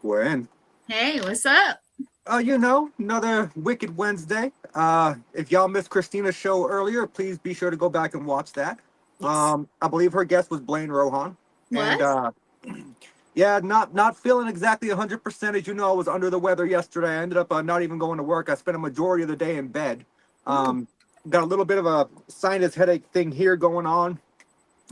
Gwen. Hey, what's up? Another Wicked Wednesday. If y'all missed Christina's show earlier, please be sure to go back and watch that. Yes. I believe her guest was Blaine Rohan. And Was? yeah, not feeling exactly 100%. As you know, I was under the weather yesterday. I ended up not even going to work. I spent a majority of the day in bed. Ooh. Got a little bit of a sinus headache thing here going on.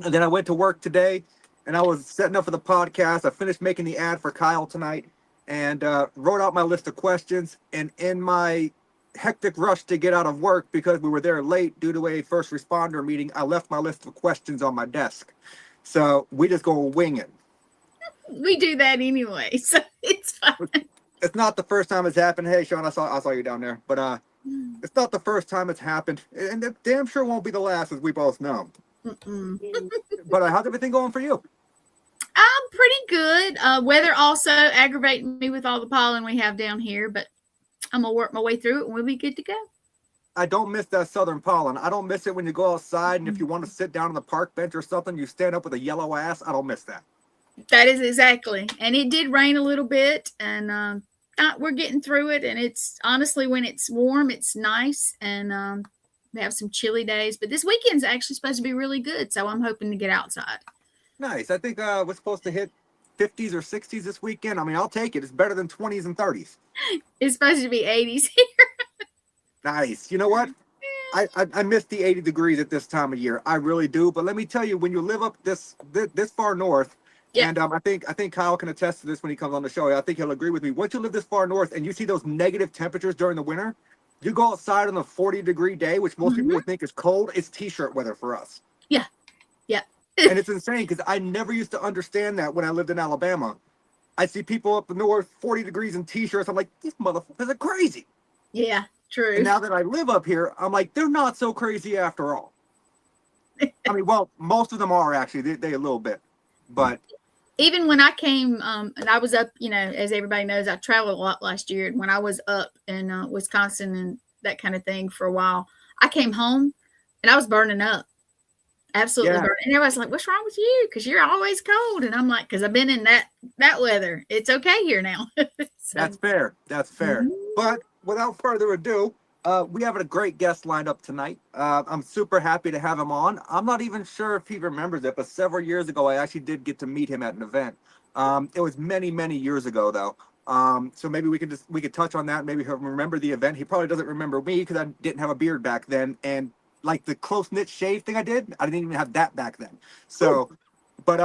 And then I went to work today and I was setting up for the podcast. I finished making the ad for Kyle tonight and wrote out my list of questions. And in my hectic rush to get out of work because we were there late due to a first responder meeting, I left my list of questions on my desk. So we just go winging. We do that anyway, so it's fine. It's not the first time it's happened. Hey, Sean, I saw you down there, but it's not the first time it's happened, and it damn sure won't be the last, as we both know. Mm-mm. But how's everything going for you? I'm pretty good. Weather also aggravating me with all the pollen we have down here, but I'm gonna work my way through it and we'll be good to go. I don't miss that southern pollen. I don't miss it when you go outside and if you want to sit down on the park bench or something, you stand up with a yellow ass. I don't miss that. That is exactly. And it did rain a little bit, and we're getting through it. And it's honestly, when it's warm, it's nice, and we have some chilly days. But this weekend's actually supposed to be really good, so I'm hoping to get outside. Nice. I think we're supposed to hit 50s or 60s this weekend. I mean, I'll take it. It's better than 20s and 30s. It's supposed to be 80s here. Nice. You know what? I miss the 80 degrees at this time of year. I really do. But let me tell you, when you live up this far north, Yep. and I think Kyle can attest to this when he comes on the show. I think he'll agree with me. Once you live this far north and you see those negative temperatures during the winter, you go outside on a 40-degree day, which most people Mm-hmm. would think is cold. It's t-shirt weather for us. Yeah. Yeah. And it's insane because I never used to understand that when I lived in Alabama. I see people up north, 40 degrees in t-shirts. I'm like, these motherfuckers are crazy. Yeah. And True. now that I live up here, I'm like, they're not so crazy after all. I mean, well, most of them are actually. They a little bit. But Even when I came, and I was up, as everybody knows, I traveled a lot last year. And when I was up in Wisconsin and that kind of thing for a while, I came home and I was burning up. Absolutely yeah, burning. And everybody's like, "What's wrong with you? Because you're always cold." And I'm like, "Because I've been in that weather. It's okay here now." So, that's fair. That's fair. mhm. But without further ado, we have a great guest lined up tonight. I'm super happy to have him on. I'm not even sure if he remembers it, but several years ago, I actually did get to meet him at an event. It was many, many years ago, though. So maybe we could touch on that. Maybe he'll remember the event. He probably doesn't remember me because I didn't have a beard back then, and like the close knit shave thing I didn't even have that back then. Ooh, So, but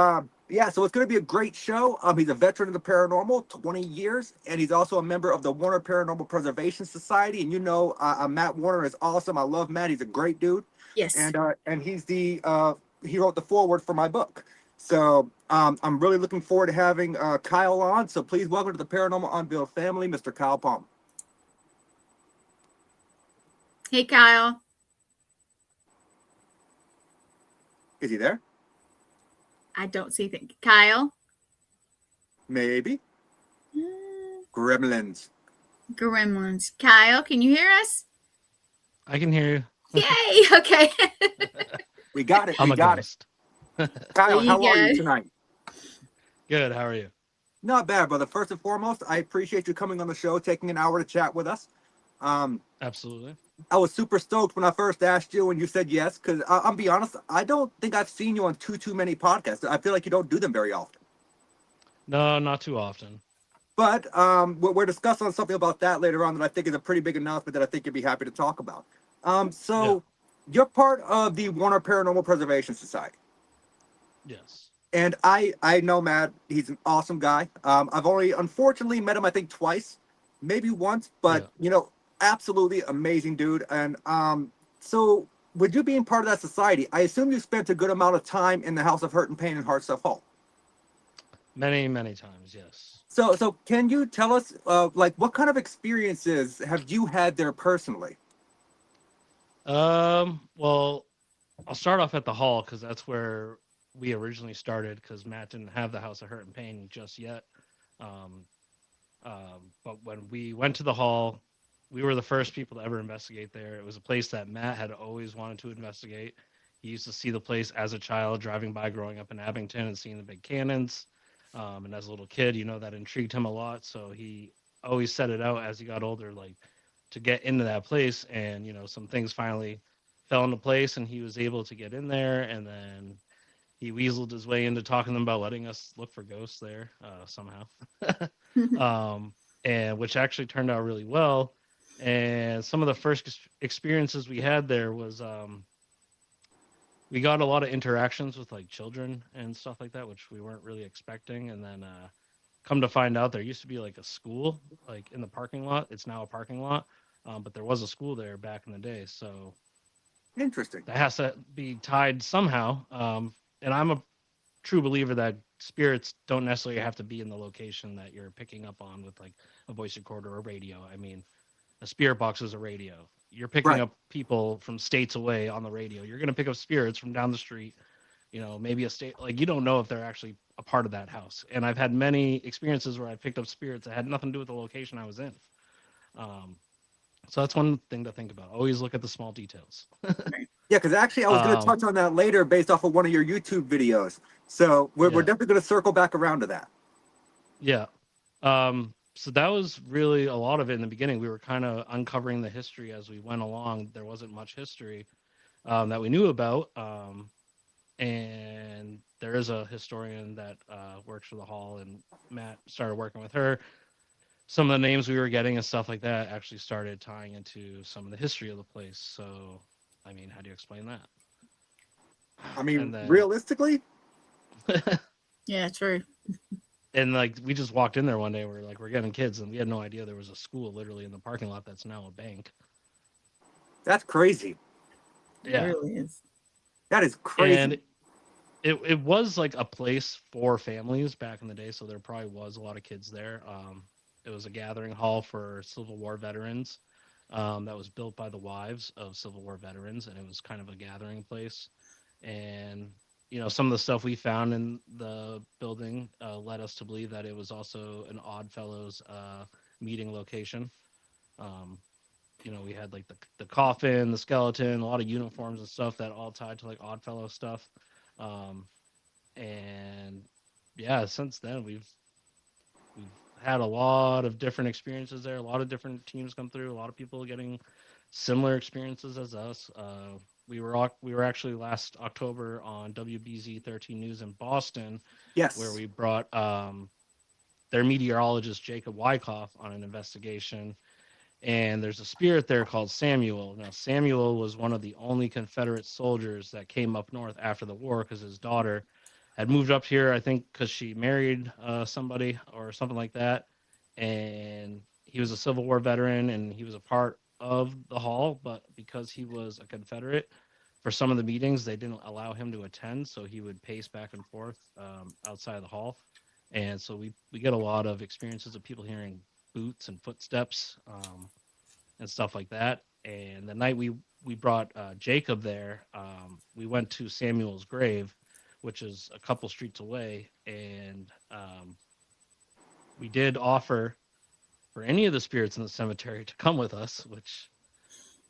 yeah, so it's going to be a great show. He's a veteran of the paranormal, 20 years, and he's also a member of the Warner Paranormal Preservation Society. And Matt Warner is awesome. I love Matt. He's a great dude, yes. and he wrote the foreword for my book. So I'm really looking forward to having Kyle on. So please welcome to the Paranormal Unveiled family, Mr. Kyle Palm. Hey, Kyle. Is he there? I don't see things. Kyle. Maybe. Gremlins. Gremlins. Kyle, can you hear us? I can hear you. Yay. Okay. We got it. I'm We a got it. ghost. Kyle, There you how are you go. tonight? Good. How are you? Not bad, brother. First and foremost, I appreciate you coming on the show, taking an hour to chat with us. Absolutely. I was super stoked when I first asked you and you said yes, because I'll be honest, I don't think I've seen you on too many podcasts. I feel like you don't do them very often. No, not too often. But we're discussing something about that later on that I think is a pretty big announcement that I think you'd be happy to talk about. Yeah. So you're part of the Warner Paranormal Preservation Society. Yes. And I know Matt, he's an awesome guy. I've only unfortunately met him, I think, twice, maybe once, but Yeah. absolutely amazing dude. And so with you being part of that society, I assume you spent a good amount of time in the House of Hurt and Pain in Heart Stuff Hall. Many, many times. Yes. So can you tell us like what kind of experiences have you had there personally? Well, I'll start off at the hall because that's where we originally started because Matt didn't have the House of Hurt and Pain just yet. Um, but when we went to the hall, we were the first people to ever investigate there. It was a place that Matt had always wanted to investigate. He used to see the place as a child driving by growing up in Abington and seeing the big cannons. And as a little kid, that intrigued him a lot. So he always set it out as he got older, like to get into that place. And, some things finally fell into place and he was able to get in there. And then he weaseled his way into talking to them about letting us look for ghosts there somehow. And which actually turned out really well. And some of the first experiences we had there was we got a lot of interactions with like children and stuff like that, which we weren't really expecting. And then come to find out, there used to be like a school like in the parking lot. It's now a parking lot, but there was a school there back in the day. So Interesting. that has to be tied somehow. And I'm a true believer that spirits don't necessarily have to be in the location that you're picking up on with like a voice recorder or radio. I mean, a spirit box is a radio. You're picking Right. up people from states away on the radio. You're going to pick up spirits from down the street, maybe a state, like you don't know if they're actually a part of that house. And I've had many experiences where I picked up spirits that had nothing to do with the location I was in. So that's one thing to think about. Always look at the small details. Yeah, because actually I was going to touch on that later based off of one of your YouTube videos. So we're definitely going to circle back around to that. Yeah. So that was really a lot of it in the beginning. We were kind of uncovering the history as we went along. There wasn't much history that we knew about. And there is a historian that works for the hall, and Matt started working with her. Some of the names we were getting and stuff like that actually started tying into some of the history of the place. So, I mean, how do you explain that? I mean, realistically? Yeah, true. And like we just walked in there one day, we're getting kids, and we had no idea there was a school literally in the parking lot that's now a bank. That's crazy. Yeah, It really is. That is crazy. And it was like a place for families back in the day, so there probably was a lot of kids there. It was a gathering hall for Civil War veterans that was built by the wives of Civil War veterans, and it was kind of a gathering place. And some of the stuff we found in the building led us to believe that it was also an Oddfellows meeting location. We had like the coffin, the skeleton, a lot of uniforms and stuff that all tied to like Oddfellow stuff. And yeah, since then we've had a lot of different experiences there. A lot of different teams come through. A lot of people getting similar experiences as us. We were actually last October on WBZ 13 News in Boston. Yes. Where we brought their meteorologist Jacob Wyckoff on an investigation. And there's a spirit there called Samuel. Now, Samuel was one of the only Confederate soldiers that came up north after the war because his daughter had moved up here, I think, because she married somebody or something like that. And he was a Civil War veteran, and he was a part of the hall. But because he was a Confederate, for some of the meetings, they didn't allow him to attend. So he would pace back and forth outside the hall. And so we get a lot of experiences of people hearing boots and footsteps and stuff like that. And the night we brought Jacob there, we went to Samuel's grave, which is a couple streets away, and we did offer for any of the spirits in the cemetery to come with us, which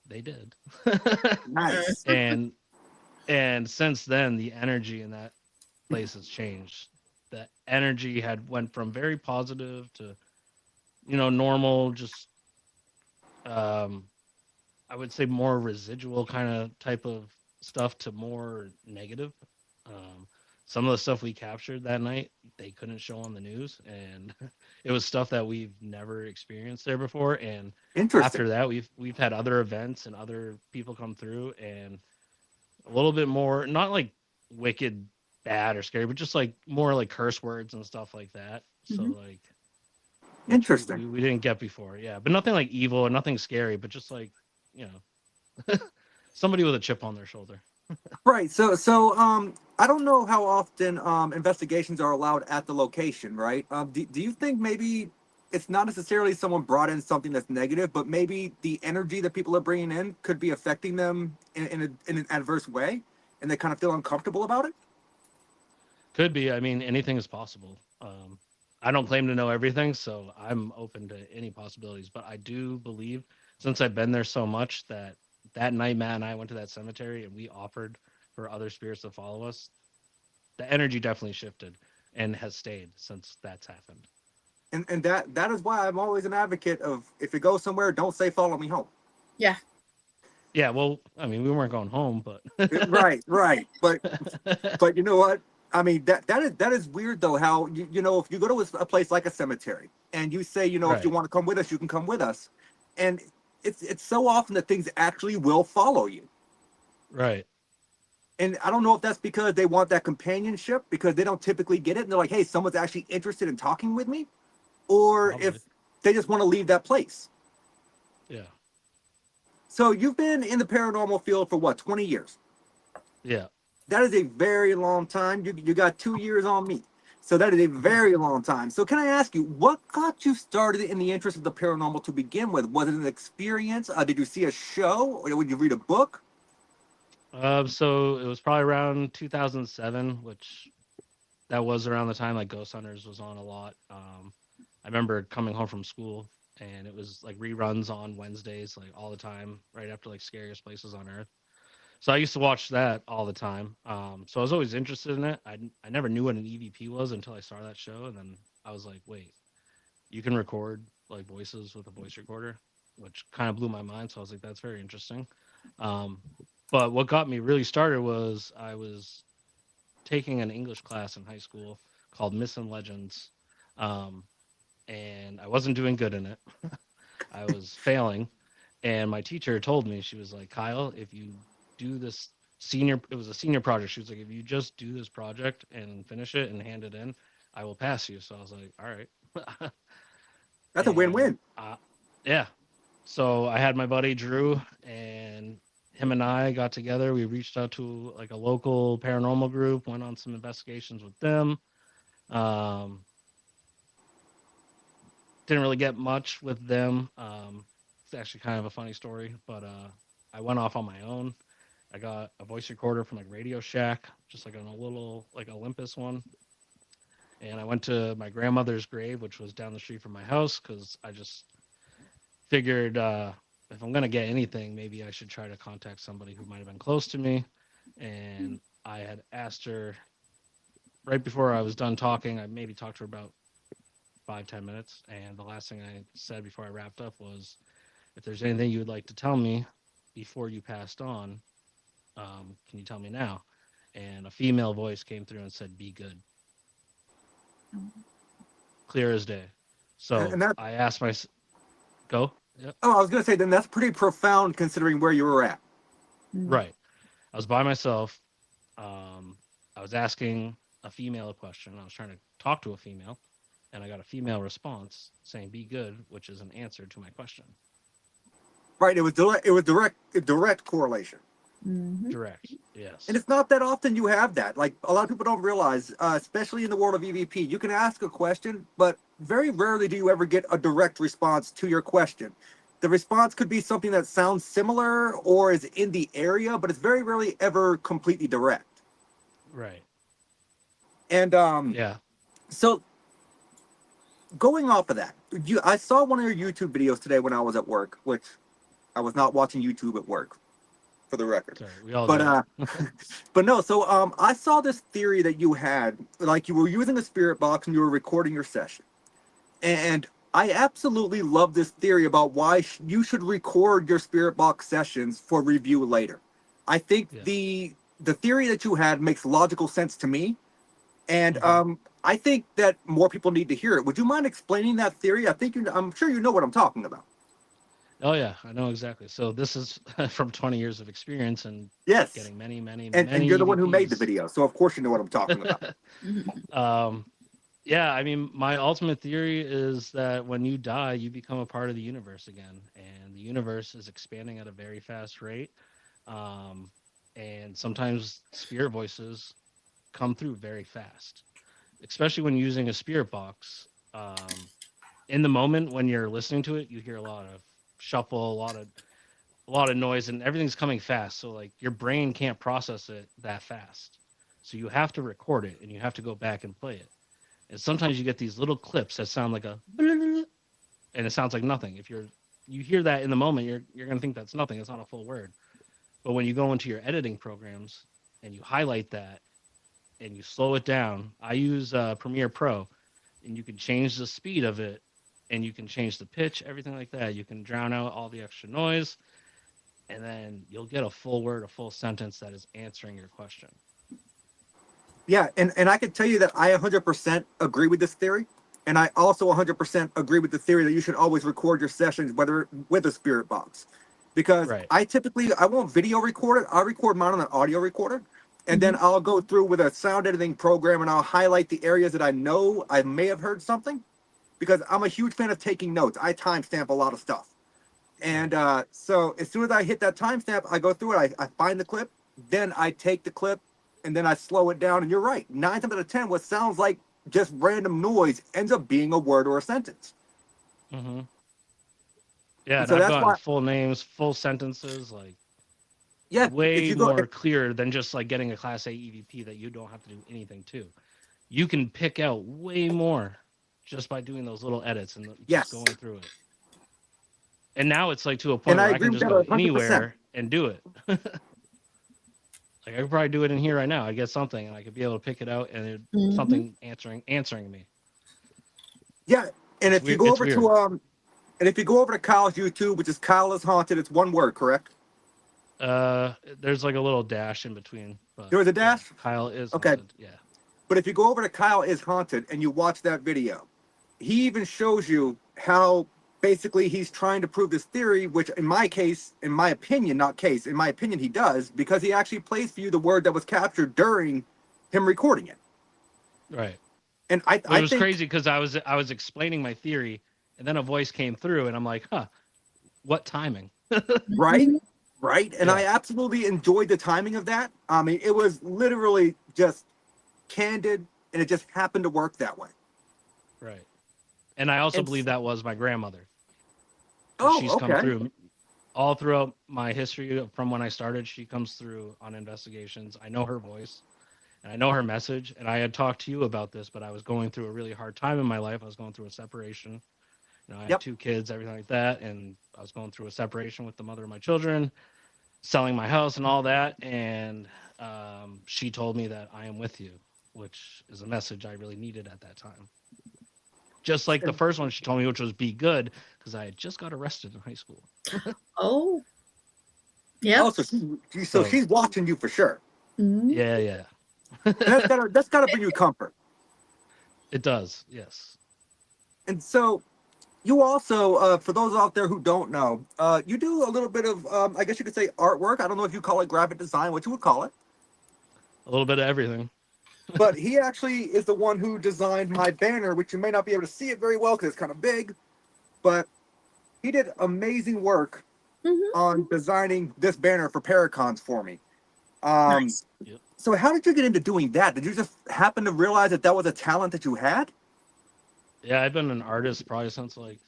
they did. Nice. And since then, the energy in that place has changed. The energy had went from very positive to normal, just I would say more residual kind of type of stuff to more negative. Some of the stuff we captured that night, they couldn't show on the news, and it was stuff that we've never experienced there before. And after that, we've had other events and other people come through, and a little bit more, not like wicked bad or scary, but just like more like curse words and stuff like that. So like interesting. We didn't get before, yeah, but nothing like evil and nothing scary, but just like somebody with a chip on their shoulder. Right. So I don't know how often investigations are allowed at the location, right? Do you think maybe it's not necessarily someone brought in something that's negative, but maybe the energy that people are bringing in could be affecting them in an adverse way, and they kind of feel uncomfortable about it? Could be. I mean, anything is possible. I don't claim to know everything, so I'm open to any possibilities. But I do believe, since I've been there so much, that night Matt and I went to that cemetery and we offered for other spirits to follow us, the energy definitely shifted. and has stayed since that's happened. And that is why I'm always an advocate of, if you go somewhere, don't say follow me home. Yeah. Yeah, well, I mean, we weren't going home, but Right. But you know what? I mean, that is weird though. How you know, if you go to a place like a cemetery and you say, you know, if you right, want to come with us, you can come with us, and it's so often that things actually will follow you. right. And I don't know if that's because they want that companionship because they don't typically get it, and they're like, hey, someone's actually interested in talking with me, or Probably. if they just want to leave that place. Yeah, So you've been in the paranormal field for what, 20 years? yeah. That is a very long time. You got 2 years on me. So that is a very long time. So can I ask you, what got you started in the interest of the paranormal to begin with? Was it an experience? Did you see a show, or did you read a book? So it was probably around 2007, which that was around the time like Ghost Hunters was on a lot. I remember coming home from school and it was like reruns on Wednesdays, like all the time, right after like Scariest Places on Earth. So I used to watch that all the time. So I was always interested in it. I never knew what an EVP was until I saw that show, and then I was like, wait, you can record like voices with a voice recorder, which kind of blew my mind. So I was like, that's very interesting. Um, but what got me really started was I was taking an English class in high school called Myths and Legends, um, and I wasn't doing good in it. I was failing, and my teacher told me, she was like, Kyle, if you do this it was a senior project. She was like, if you just do this project and finish it and hand it in, I will pass you. So I was like, all right. That's a And win-win. yeah, so I had my buddy Drew, and him and I got together. We reached out to like a local paranormal group, went on some investigations with them. Um, didn't really get much with them. It's actually kind of a funny story, but I went off on my own. I got a voice recorder from like Radio Shack, just like on a little like Olympus one. And I went to my grandmother's grave, which was down the street from my house, because I just figured if I'm gonna get anything, maybe I should try to contact somebody who might have been close to me. And I had asked her right before I was done talking. I maybe talked to her about 5-10 minutes, and the last thing I said before I wrapped up was, "If there's anything you would like to tell me before you passed on, can you tell me now?" And a female voice came through and said, "Be good." Clear as day. And So that, I asked my go. Yep. oh, I was gonna say, then that's pretty profound considering where you were at. Right. I was by myself. Um, I was asking a female a question. I was trying to talk to a female, and I got a female response saying "be good," which is an answer to my question. Right. It was direct correlation. Mm-hmm. Direct. And Yes. it's not that often you have that. Like, a lot of people don't realize, especially in the world of EVP, you can ask a question, but very rarely do you ever get a direct response to your question. The response could be something that sounds similar or is in the area, but it's very rarely ever completely direct. Right. And Yeah. so going off of that, I saw one of your YouTube videos today when I was at work, which I was not watching YouTube at work, for the record. Sorry. We all But do it. but no, so I saw this theory that you had, like you were using a spirit box and you were recording your session. And I absolutely love this theory about why you should record your spirit box sessions for review later. I think Yeah. the theory that you had makes logical sense to me, and Mhm. I think that more people need to hear it. Would you mind explaining that theory? I'm sure you know what I'm talking about. Oh yeah, I know exactly. So this is from 20 years of experience and Yes, getting many, many, and you're many the one who made the EVPs. video, so of course you know what I'm talking about. um, yeah, I mean, my ultimate theory is that when you die, you become a part of the universe again, and the universe is expanding at a very fast rate. Um, and sometimes spirit voices come through very fast, especially when using a spirit box. In the moment when you're listening to it, you hear a lot of shuffle, a lot of noise, and everything's coming fast. So like your brain can't process it that fast. So you have to record it and you have to go back and play it. And sometimes you get these little clips that sound like a and it sounds like nothing. If you hear that in the moment, you're gonna think that's nothing. It's not a full word. But when you go into your editing programs and you highlight that, and you slow it down. I use Premiere Pro, and you can change the speed of it, and you can change the pitch, everything like that. You can drown out all the extra noise, and then you'll get a full word, a full sentence that is answering your question. Yeah, and I can tell you that I 100% agree with this theory. And I also 100% agree with the theory that you should always record your sessions, whether with a spirit box. Because Right. I won't video record it. I'll record mine on an audio recorder. And then Mm-hmm. I'll go through with a sound editing program and I'll highlight the areas that I know I may have heard something. Because I'm a huge fan of taking notes. I timestamp a lot of stuff. And so as soon as I hit that timestamp, I go through it. I find the clip. Then I take the clip and then I slow it down. And you're right. 9 times out of 10, what sounds like just random noise ends up being a word or a sentence. Mm-hmm. Yeah, And and so I've that's gotten why, full names, full sentences, like yeah, if way you go, more clear than just like getting a Class A EVP that you don't have to do anything to. You can pick out way more just by doing those little edits and just yes. going through it. And now it's like to a And point I where I agree can with just that go 100%. anywhere and do it. Like I could probably do it in here right now. I get something and I could be able to pick it out and Mm-hmm. something answering me. Yeah. And It's if you weird. go It's over to, weird. and if you go over to Kyle's YouTube, which is Kyle is Haunted, it's one word, correct? There's like a little dash in between, but There was a yeah, dash? Kyle is Okay. haunted. Yeah. But if you go over to Kyle is Haunted and you watch that video, he even shows you how basically he's trying to prove this theory, which in my case, in my opinion, not case, in my opinion, he does, because he actually plays for you the word that was captured during him recording it. Right. And Well, it I was think, crazy because I was explaining my theory, and then a voice came through, and I'm like, huh, what timing? right, right. And I Yeah. absolutely enjoyed the timing of that. I mean, it was literally just candid and it just happened to work that way. Right. And I also And, believe that was my grandmother because oh, she's come okay. through all throughout my history from when I started. She comes through on investigations. I know her voice and I know her message. And I had talked to you about this, but I was going through a really hard time in my life. I was going through a separation. You know, I had Yep. 2 kids, everything like that, and I was going through a separation with the mother of my children, selling my house and all that. And she told me that I am with you, which is a message I really needed at that time. Just like the And, first one she told me, which was be good, because I had just got arrested in high school. Oh, oh, yep. so So she's watching you for sure. Mm-hmm. yeah, yeah, And that's gotta bring you comfort. it does. Yes. And so you also, for those out there who don't know, you do a little bit of, I guess you could say artwork. I don't know if you call it graphic design, what you would call it. A little bit of everything. But he actually is the one who designed my banner, which you may not be able to see it very well because it's kind of big. But he did amazing work Mm-hmm. on designing this banner for Paracons for me. Um, Nice. Yep. so how did you get into doing that? Did you just happen to realize that that was a talent that you had? Yeah, I've been an artist probably since like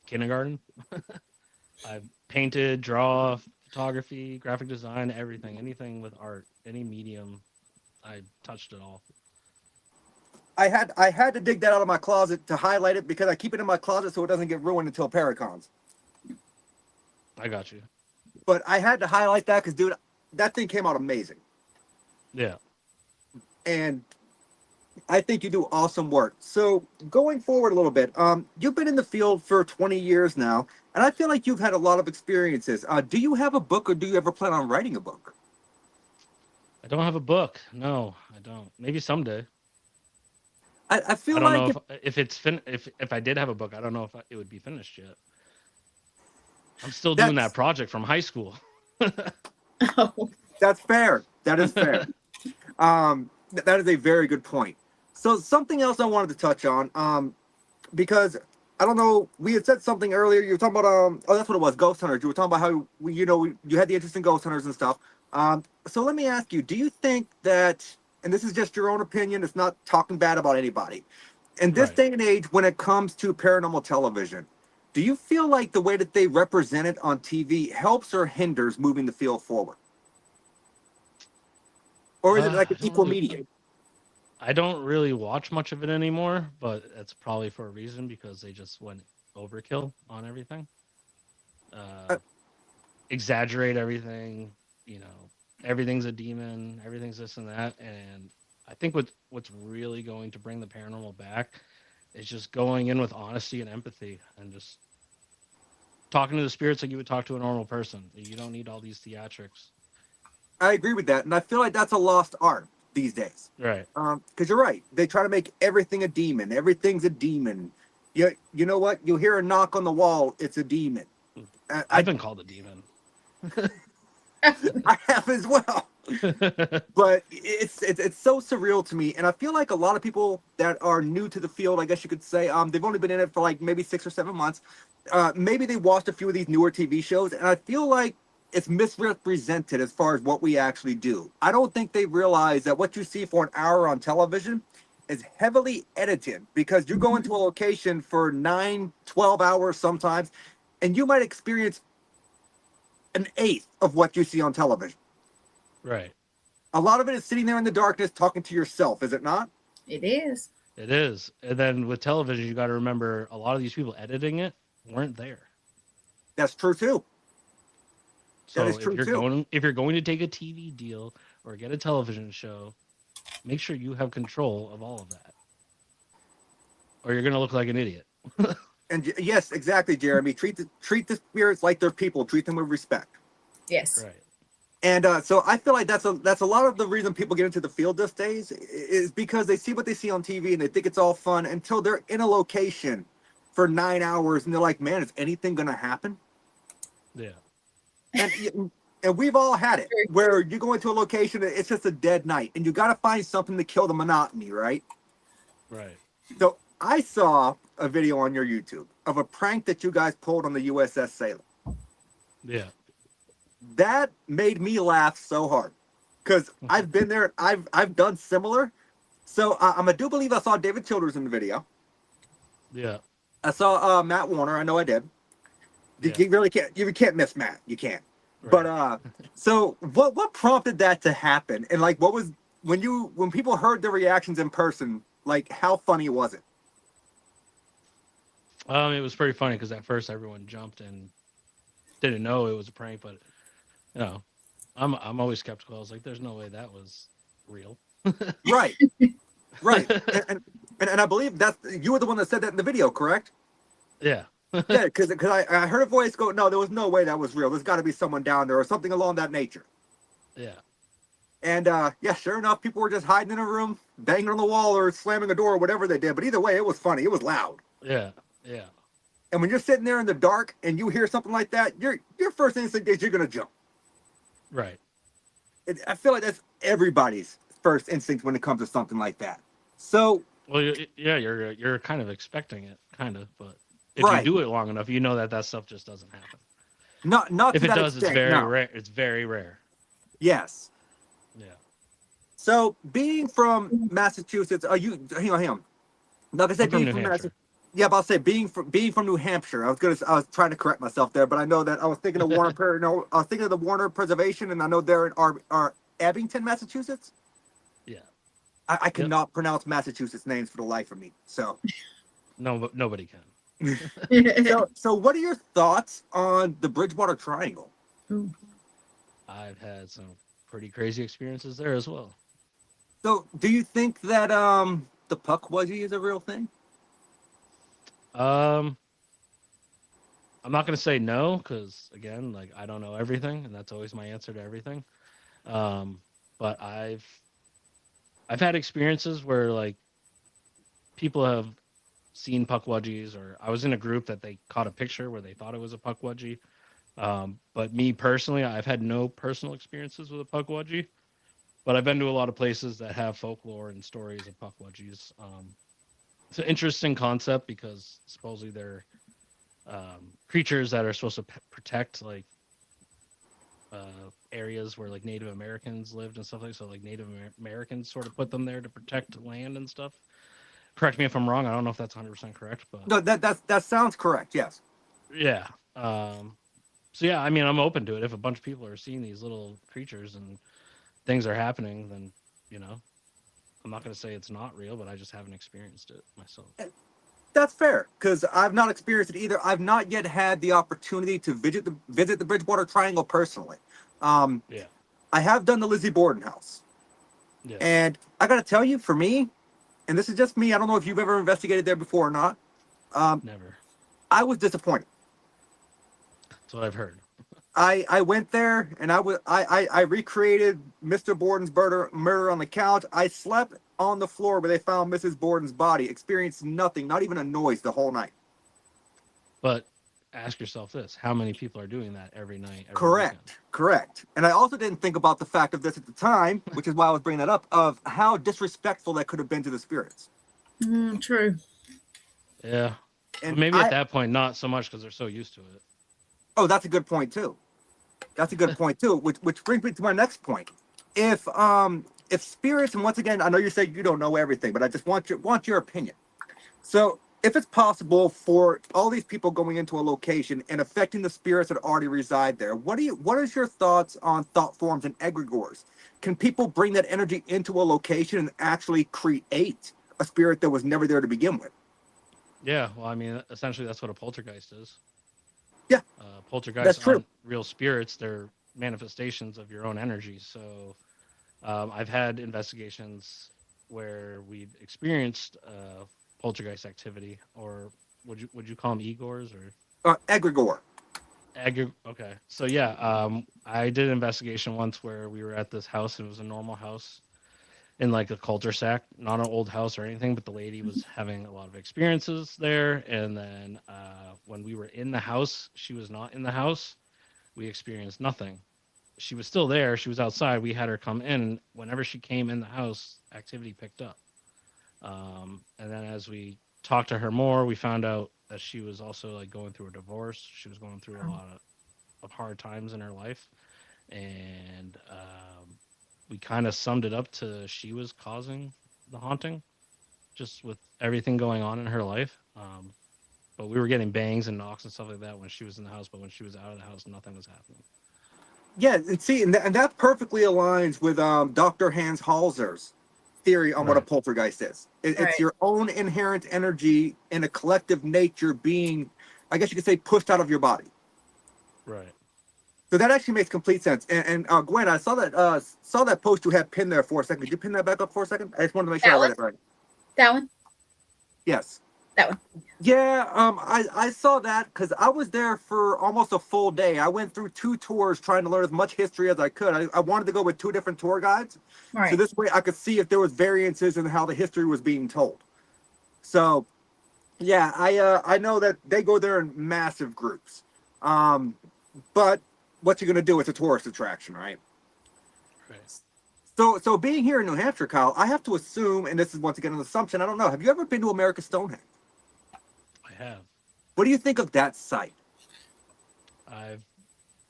kindergarten. I've painted, draw, photography, graphic design, everything, anything with art, any medium. I touched it all. I had to dig that out of my closet to highlight it because I keep it in my closet so it doesn't get ruined until Paracons. I got you. But I had to highlight that because, dude, that thing came out amazing. Yeah. And I think you do awesome work. So going forward a little bit, you've been in the field for 20 years now, and I feel like you've had a lot of experiences. Do you have a book, or do you ever plan on writing a book? I don't have a book. No, I don't. Maybe someday. I I feel don't like know if it's if I did have a book, I don't know if it would be finished yet. I'm still doing that that's project from high school. Oh, that's fair. That is fair. That is a very good point. So something else I wanted to touch on, because I don't know, we had said something earlier. You were talking about oh, that's what it was, ghost hunters. You were talking about how you had the interest in ghost hunters and stuff. So let me ask you, do you think that, and this is just your own opinion, it's not talking bad about anybody, in this Right. day and age when it comes to paranormal television, do you feel like the way that they represent it on TV helps or hinders moving the field forward? Or is it like I an don't equal really medium? I don't really watch much of it anymore, but that's probably for a reason because they just went overkill on everything. Uh, Uh, exaggerate everything, you know, everything's a demon, everything's this and that, and I think what's really going to bring the paranormal back is just going in with honesty and empathy and just talking to the spirits like you would talk to a normal person. You don't need all these theatrics. I agree with that, and I feel like that's a lost art these days. Right. Because you're right. They try to make everything a demon. Everything's a demon. You know what? You hear a knock on the wall, it's a demon. I've been called a demon. I have as well. But it's so surreal to me, and I feel like a lot of people that are new to the field, I guess you could say, they've only been in it for like maybe 6 or 7 months. Maybe they watched a few of these newer TV shows, and I feel like it's misrepresented as far as what we actually do. I don't think they realize that what you see for an hour on television is heavily edited, because you go into a location for 9, 12 hours sometimes, and you might experience an eighth of what you see on television. Right. A lot of it is sitting there in the darkness talking to yourself, is it not? It is. It is. And then with television, you got to remember a lot of these people editing it weren't there. That's true too. So That is true too. if you're going to take a TV deal or get a television show, make sure you have control of all of that, or you're going to look like an idiot. And yes, exactly, Jeremy. Treat the spirits like they're people. Treat them with respect. Yes. Right. And so I feel like that's a lot of the reason people get into the field these days, is because they see what they see on TV and they think it's all fun until they're in a location for 9 hours and they're like, man, is anything going to happen? Yeah. And we've all had it where you go into a location and it's just a dead night and you got to find something to kill the monotony, right? Right. So I saw a video on your YouTube of a prank that you guys pulled on the USS Salem. Yeah. That made me laugh so hard because I've been there. I've done similar. So I do believe I saw David Childers in the video. Yeah. I saw Matt Warner. I know I did. Yeah. You really can't. You can't miss Matt. You can't. Right. But so what prompted that to happen? And like, what was when people heard the reactions in person? Like, how funny was it? It was pretty funny because at first everyone jumped and didn't know it was a prank, but you know, I'm always skeptical. I was like, "There's no way that was real." Right, right, and I believe that you were the one that said that in the video, correct? Yeah. Yeah, because I heard a voice go, "No, there was no way that was real. There's got to be someone down there or something along that nature." Yeah. And yeah, sure enough, people were just hiding in a room, banging on the wall or slamming a door or whatever they did. But either way, it was funny. It was loud. Yeah. Yeah. And when you're sitting there in the dark and you hear something like that, your first instinct is you're gonna jump. Right. I feel like that's everybody's first instinct when it comes to something like that. So, Well, you're kind of expecting it, kind of, but if right. you do it long enough, you know that stuff just doesn't happen. Not If to it that does, extent, it's very no. rare. It's very rare. Yes. Yeah. So, being from Massachusetts, are you? Hang on. Like I said, I'm from being New from Hampshire. Massachusetts. Yeah, but I'll say being from New Hampshire. I was trying to correct myself there, but I know that I was thinking of Warner. No, I was thinking of the Warner Preservation, and I know they're in our Abington, Massachusetts. Yeah. I cannot pronounce Massachusetts names for the life of me. So, No, nobody can. so what are your thoughts on the Bridgewater Triangle? I've had some pretty crazy experiences there as well. So, do you think that the Pukwudgie is a real thing? I'm not gonna say no because again, like I don't know everything, and that's always my answer to everything. But I've had experiences where like people have seen Pukwudgies, or I was in a group that they caught a picture where they thought it was a Pukwudgie. But me personally, I've had no personal experiences with a Pukwudgie, but I've been to a lot of places that have folklore and stories of Pukwudgies. It's an interesting concept because supposedly they're creatures that are supposed to protect like areas where like Native Americans lived and stuff like that. So like Native Americans sort of put them there to protect land and stuff. Correct me if I'm wrong. I don't know if that's 100% correct, but No, that sounds correct. Yes. yeah. So yeah, I mean, I'm open to it. If a bunch of people are seeing these little creatures and things are happening, then you know, I'm not going to say it's not real, but I just haven't experienced it myself. That's fair, because I've not experienced it either. I've not yet had the opportunity to visit the Bridgewater Triangle personally. Yeah. I have done the Lizzie Borden house. Yeah. And I got to tell you, for me, and this is just me, I don't know if you've ever investigated there before or not. Never. I was disappointed. That's what I've heard. I went there and I recreated Mr. Borden's murder on the couch. I slept on the floor where they found Mrs. Borden's body, experienced nothing, not even a noise the whole night. But ask yourself this: how many people are doing that every night, every weekend? Correct. And I also didn't think about the fact of this at the time, which is why I was bringing that up, of how disrespectful that could have been to the spirits. True. Yeah. And But maybe at that point, not so much because they're so used to it. Oh, that's a good point too. That's a good point too. Which brings me to my next point. If spirits, and once again, I know you say you don't know everything, but I just want your opinion. So if it's possible for all these people going into a location and affecting the spirits that already reside there, what is your thoughts on thought forms and egregores? Can people bring that energy into a location and actually create a spirit that was never there to begin with? Yeah. Well, I mean, essentially, that's what a poltergeist is. Yeah, Poltergeists true. aren't real spirits; they're manifestations of your own energy. So, I've had investigations where we've experienced poltergeist activity, or would you call them egors or Egregore. Okay, so yeah, I did an investigation once where we were at this house. It was a normal house in like a cul-de-sac, not an old house or anything, but the lady was having a lot of experiences there. And then when we were in the house, she was not in the house. We experienced nothing. She was still there. She was outside. We had her come in. Whenever she came in the house, activity picked up. And then as we talked to her more, we found out that she was also like going through a divorce. She was going through a lot of hard times in her life. And we kind of summed it up to she was causing the haunting just with everything going on in her life. But we were getting bangs and knocks and stuff like that when she was in the house. But when she was out of the house, nothing was happening. Yeah, and see, and that perfectly aligns with Dr. Hans Halser's theory on what a Right. poltergeist is. It's Right. your own inherent energy in a collective nature being, I guess you could say, pushed out of your body. Right. So that actually makes complete sense. And Gwen, I saw that post you had pinned there for a second. Could you pin that back up for a second? I just wanted to make sure I read it right. That one? Yes. That one. Yeah, I saw that because I was there for almost a full day. I went through 2 tours trying to learn as much history as I could. I wanted to go with 2 different tour guides. Right. So this way I could see if there was variances in how the history was being told. So yeah, I know that they go there in massive groups. But what you're gonna do? It's a tourist attraction, right? Right. So being here in New Hampshire, Kyle, I have to assume, and this is once again an assumption, I don't know. Have you ever been to America's Stonehenge? I have. What do you think of that site? I've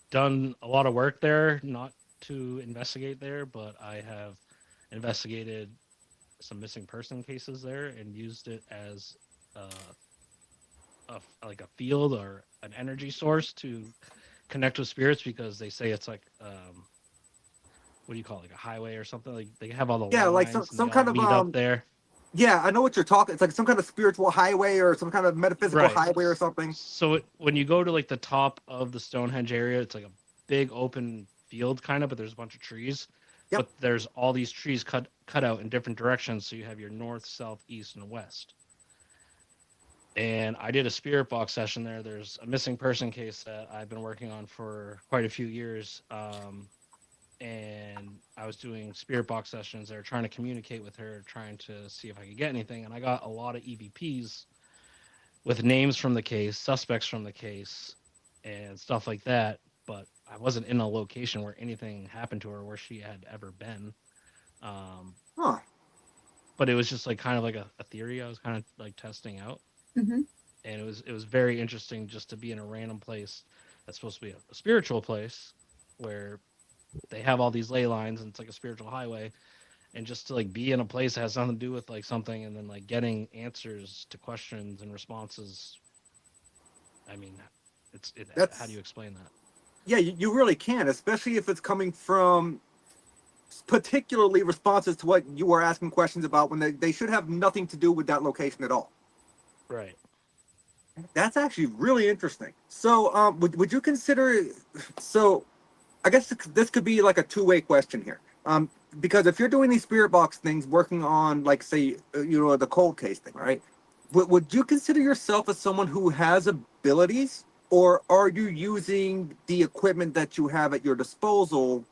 done a lot of work there, not to investigate there, but I have investigated some missing person cases there and used it as like a field or an energy source to connect with spirits because they say it's like what do you call it, like a highway or something? Like they have all the Yeah, like lines some and they kind all of meet up there. Yeah, I know what you're talking. It's like some kind of spiritual highway or some kind of metaphysical Right. highway or something. So when you go to like the top of the Stonehenge area, it's like a big open field kind of, but there's a bunch of trees. Yep. But there's all these trees cut out in different directions. So you have your north, south, east, and west. And I did a spirit box session there. There's a missing person case that I've been working on for quite a few years. And I was doing spirit box sessions there, trying to communicate with her, trying to see if I could get anything. And I got a lot of EVPs with names from the case, suspects from the case, and stuff like that. But I wasn't in a location where anything happened to her where she had ever been. Huh. But it was just like kind of like a theory I was kind of like testing out. Mm-hmm. And it was very interesting just to be in a random place that's supposed to be a spiritual place where they have all these ley lines and it's like a spiritual highway, and just to like be in a place that has nothing to do with like something and then like getting answers to questions and responses. I mean, how do you explain that? Yeah, you really can, especially if it's coming from particularly responses to what you were asking questions about when they should have nothing to do with that location at all. Right. That's actually really interesting. So would you consider, so I guess this could be like a 2-way question here. Because if you're doing these spirit box things, working on, like, say, the cold case thing, right? Would you consider yourself as someone who has abilities, or are you using the equipment that you have at your disposal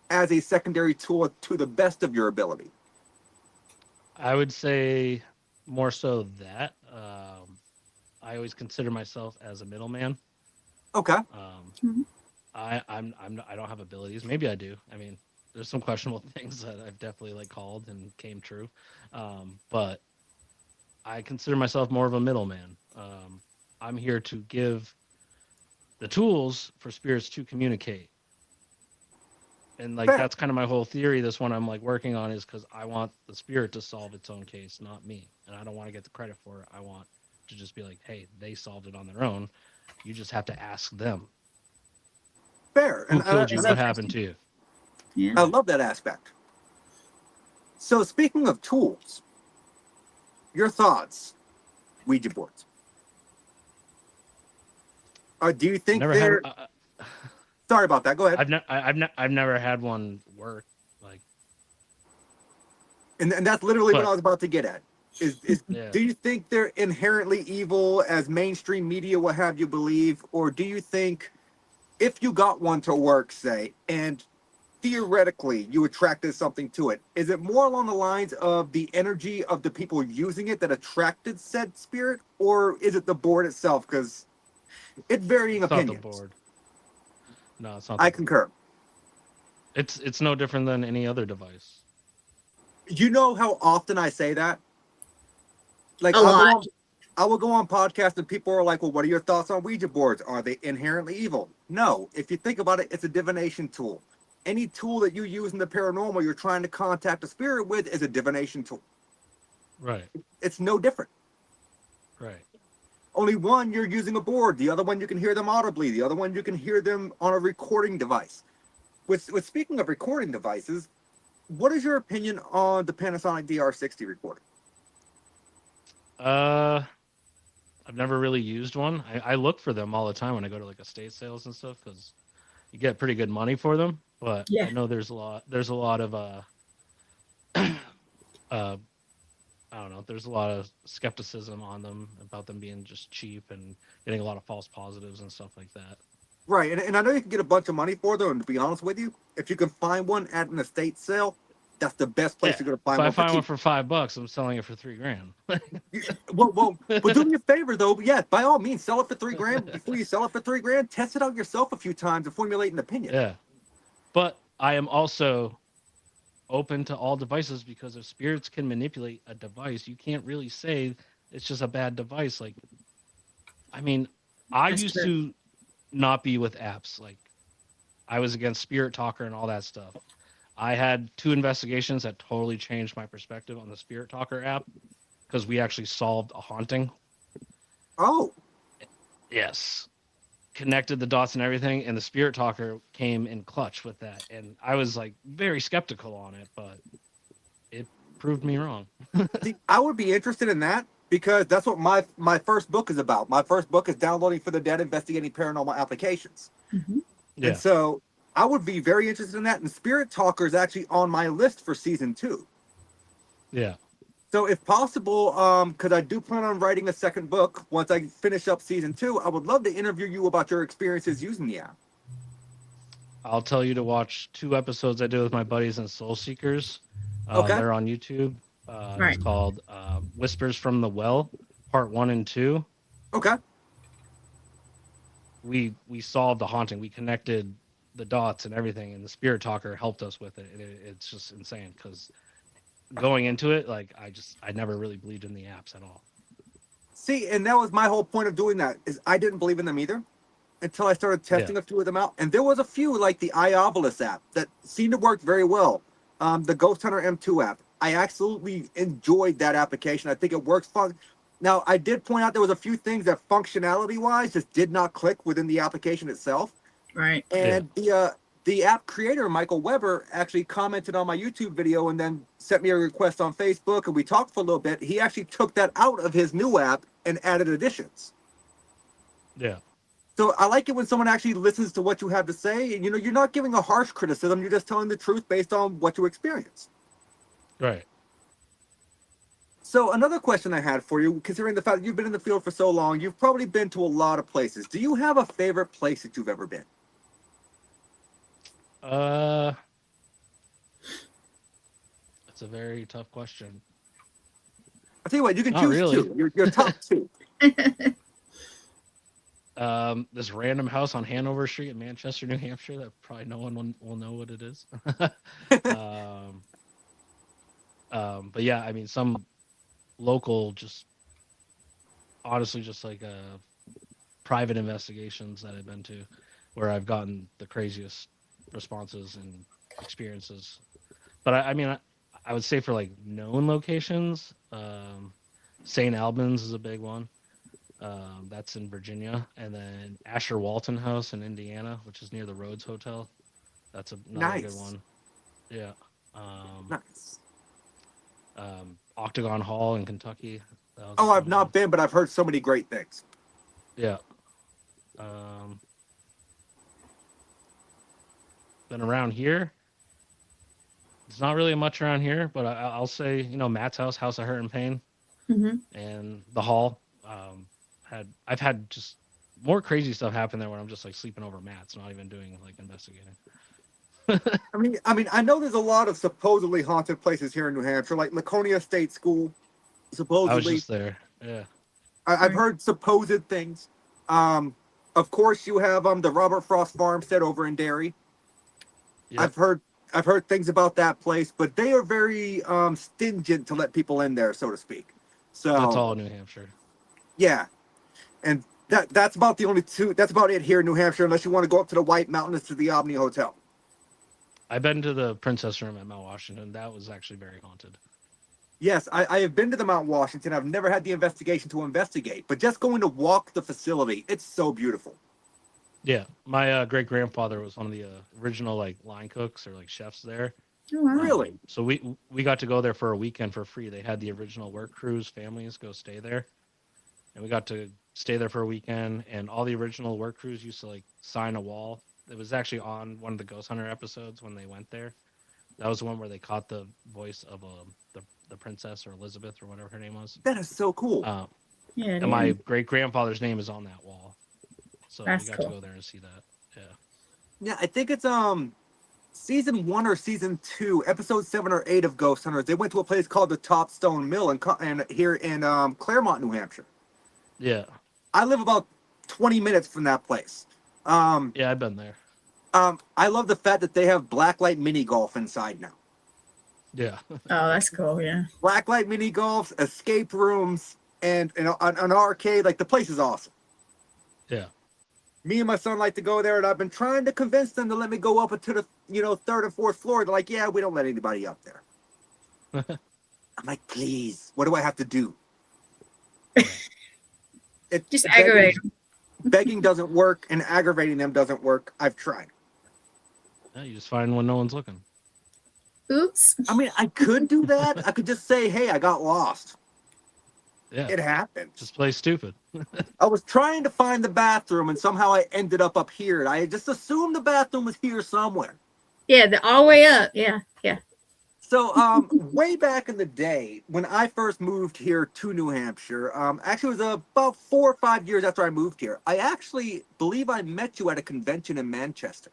as a secondary tool to the best of your ability? I would say more so that I always consider myself as a middleman. Okay. Mhm. I don't have abilities. Maybe I do. I mean, there's some questionable things that I've definitely like called and came true. But I consider myself more of a middleman. I'm here to give the tools for spirits to communicate. And like Fair. that's kind of my whole theory. This one I'm like working on is because I want the spirit to solve its own case, not me. And I don't want to get the credit for it. I want to just be like, hey, they solved it on their own. You just have to ask them. Fair. Who killed you? And What happened to you? Yeah. I love that aspect. So speaking of tools, your thoughts, Ouija boards. Do you think Never they're? had. Sorry about that. Go ahead. I've never had one work. Like, And that's literally what but I was about to get at. Is yeah. Do you think they're inherently evil, as mainstream media will have you believe, or do you think if you got one to work, say, and theoretically you attracted something to it, is it more along the lines of the energy of the people using it that attracted said spirit, or is it the board itself? Because it's varying It's not the opinions. board. No, it's not. I concur. It's no different than any other device. You know how often I say that? Like, A lot. I will go on podcasts and people are like, well, what are your thoughts on Ouija boards? Are they inherently evil? No. If you think about it, it's a divination tool. Any tool that you use in the paranormal you're trying to contact a spirit with is a divination tool. Right. It's no different. Right. Only one, you're using a board. The other one, you can hear them audibly. The other one, you can hear them on a recording device. With speaking of recording devices, what is your opinion on the Panasonic DR60 recorder? I've never really used one. I look for them all the time when I go to like estate sales and stuff because you get pretty good money for them. But Yeah. I know there's a lot of I don't know. There's a lot of skepticism on them about them being just cheap and getting a lot of false positives and stuff like that. Right, and I know you can get a bunch of money for them, and to be honest with you, if you can find one at an estate sale, that's the best place to go to find If I one. find one for $5, I'm selling it for $3,000. Well, do me a favor though. Yeah, by all means, sell it for $3,000. Before you sell it for $3,000, test it out yourself a few times and formulate an opinion. Yeah, but I am also open to all devices because if spirits can manipulate a device, you can't really say it's just a bad device. Like, I mean, I That's used true. to not be with apps. Like, I was against Spirit Talker and all that stuff. I had 2 investigations that totally changed my perspective on the Spirit Talker app because we actually solved a haunting. Oh, Yes. Connected the dots and everything, and the Spirit Talker came in clutch with that. And I was like very skeptical on it, but it proved me wrong. see, I would be interested in that because that's what my first book is about. My first book is Downloading for the Dead, Investigating Paranormal Applications. Mhm. Yeah. And so I would be very interested in that. And Spirit Talker is actually on my list for season 2. Yeah. So if possible, because I do plan on writing a second book once I finish up season 2, I would love to interview you about your experiences using the app. I'll tell you to watch 2 episodes I did with my buddies in Soul Seekers. Okay. They're on YouTube. Right. It's called Whispers from the Well, Part 1 and 2. Okay. We solved the haunting. We connected the dots and everything, and the Spirit Talker helped us with it. It's just insane because going into it, like I never really believed in the apps at all. See, and that was my whole point of doing that, is I didn't believe in them either until I started testing a few of them out. And there was a few, like the iOvilus app, that seemed to work very well. The Ghost Hunter M2 app. I absolutely enjoyed that application. I think it works fun. Now, I did point out there was a few things that functionality-wise just did not click within the application itself. Right. And the app creator, Michael Weber, actually commented on my YouTube video and then sent me a request on Facebook, and we talked for a little bit. He actually took that out of his new app and added additions. Yeah. So I like it when someone actually listens to what you have to say, and you're not giving a harsh criticism. You're just telling the truth based on what you experience. Right. So another question I had for you, considering the fact that you've been in the field for so long, you've probably been to a lot of places. Do you have a favorite place that you've ever been? It's a very tough question. I'll tell you what, you can Not choose really. two. Your top two. This random house on Hanover Street in Manchester, New Hampshire, that probably no one will know what it is. But yeah, I mean, some local, just honestly, just like private investigations that I've been to, where I've gotten the craziest responses and experiences. But I mean, I would say for like known locations, St. Albans is a big one. That's in Virginia, and then Asher Walton House in Indiana, which is near the Rhodes Hotel. That's another good Nice. one. Yeah. Nice. Octagon Hall in Kentucky. That was a Oh, I've fun not one. been, but I've heard so many great things. Yeah. Then around here, there's not really much around here, but I'll say, Matt's house, House of Hurt and Pain, Hmm. and the Hall. I've had just more crazy stuff happen there when I'm just like sleeping over Matt's, not even doing like investigating. I know there's a lot of supposedly haunted places here in New Hampshire, like Laconia State School. I was Supposedly, just there. Yeah. I've heard supposed things. Of course, you have the Robert Frost Farmstead over in Derry. Yep. I've heard things about that place, but they are very stingent to let people in there, so to speak. So That's all New Hampshire. yeah, and that's about the only two. That's about it here in New Hampshire, unless you want to go up to the White Mountains to the Omni Hotel. I've been to the Princess Room at Mount Washington. That was actually very haunted. Yes, I have been to the Mount Washington. I've never had the investigation to investigate, but just going to walk the facility, it's so beautiful. Yeah, my great grandfather was one of the original like line cooks or like chefs there. Oh, wow. Really? So we got to go there for a weekend for free. They had the original work crews families go stay there, and we got to stay there for a weekend. And all the original work crews used to like sign a wall. It was actually on one of the Ghost Hunter episodes when they went there. That was the one where they caught the voice of the princess or Elizabeth or whatever her name was. That is so cool. Yeah, it And my is. great grandfather's name is on that wall. So That's we got cool. to go there and see that. Yeah. Yeah, I think it's season 1 or season 2, episode 7 or 8 of Ghost Hunters. They went to a place called the Topstone Mill and here in Claremont, New Hampshire. Yeah. I live about 20 minutes from that place. Yeah, I've been there. I love the fact that they have blacklight mini golf inside now. Yeah. Oh, that's cool. Yeah. Blacklight mini golfs, escape rooms, and an arcade. Like, the place is awesome. Yeah. Me and my son like to go there, and I've been trying to convince them to let me go up to the 3rd and 4th floor. They're like, yeah, we don't let anybody up there. I'm like, please, what do I have to do? Just aggravate them. Begging doesn't work, and aggravating them doesn't work. I've tried. Yeah, you just find when no one's looking. Oops. I mean, I could do that. I could just say, hey, I got lost. Yeah. It happened. Just play stupid. I was trying to find the bathroom, and somehow I ended up here. I just assumed the bathroom was here somewhere. Yeah, all the way up. Yeah. Yeah. So, way back in the day, when I first moved here to New Hampshire, actually it was about 4 or 5 years after I moved here, I actually believe I met you at a convention in Manchester.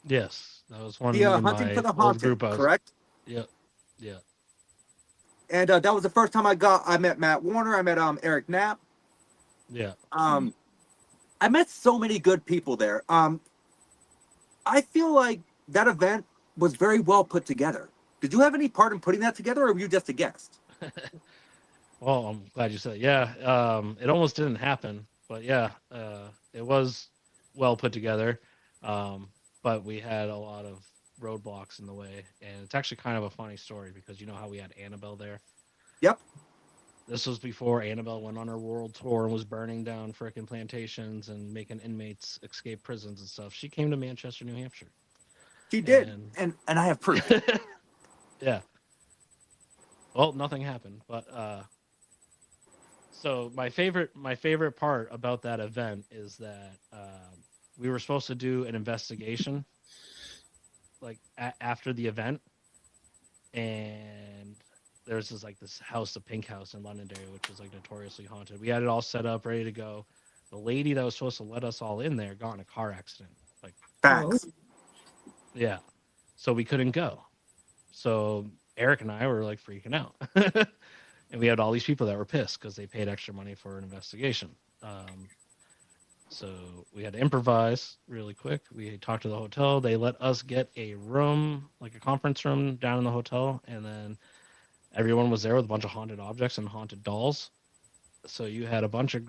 Yes. That was one The of Hunting my for the old Haunted, group. correct? Yep. Yeah. And that was the first time I met Matt Warner. I met Eric Knapp. Yeah. I met so many good people there. I feel like that event was very well put together. Did you have any part in putting that together, or were you just a guest? Well, I'm glad you said it. Yeah. It almost didn't happen, but yeah, it was well put together. But we had a lot of roadblocks in the way, and it's actually kind of a funny story because you know how we had Annabelle there. Yep. This was before Annabelle went on her world tour and was burning down frickin' plantations and making inmates escape prisons and stuff. She came to Manchester, New Hampshire. She did, and I have proof. Yeah. Well, nothing happened, but So my favorite part about that event is that we were supposed to do an investigation like after the event, and there's this house, the Pink House in Londonderry, which is like notoriously haunted. We had it all set up, ready to go. The lady that was supposed to let us all in there got in a car accident. Like, Oh. Facts. yeah, so we couldn't go. So Eric and I were like freaking out, and we had all these people that were pissed because they paid extra money for an investigation. So we had to improvise really quick. We talked to the hotel. They let us get a room, like a conference room down in the hotel. And then everyone was there with a bunch of haunted objects and haunted dolls. So you had a bunch of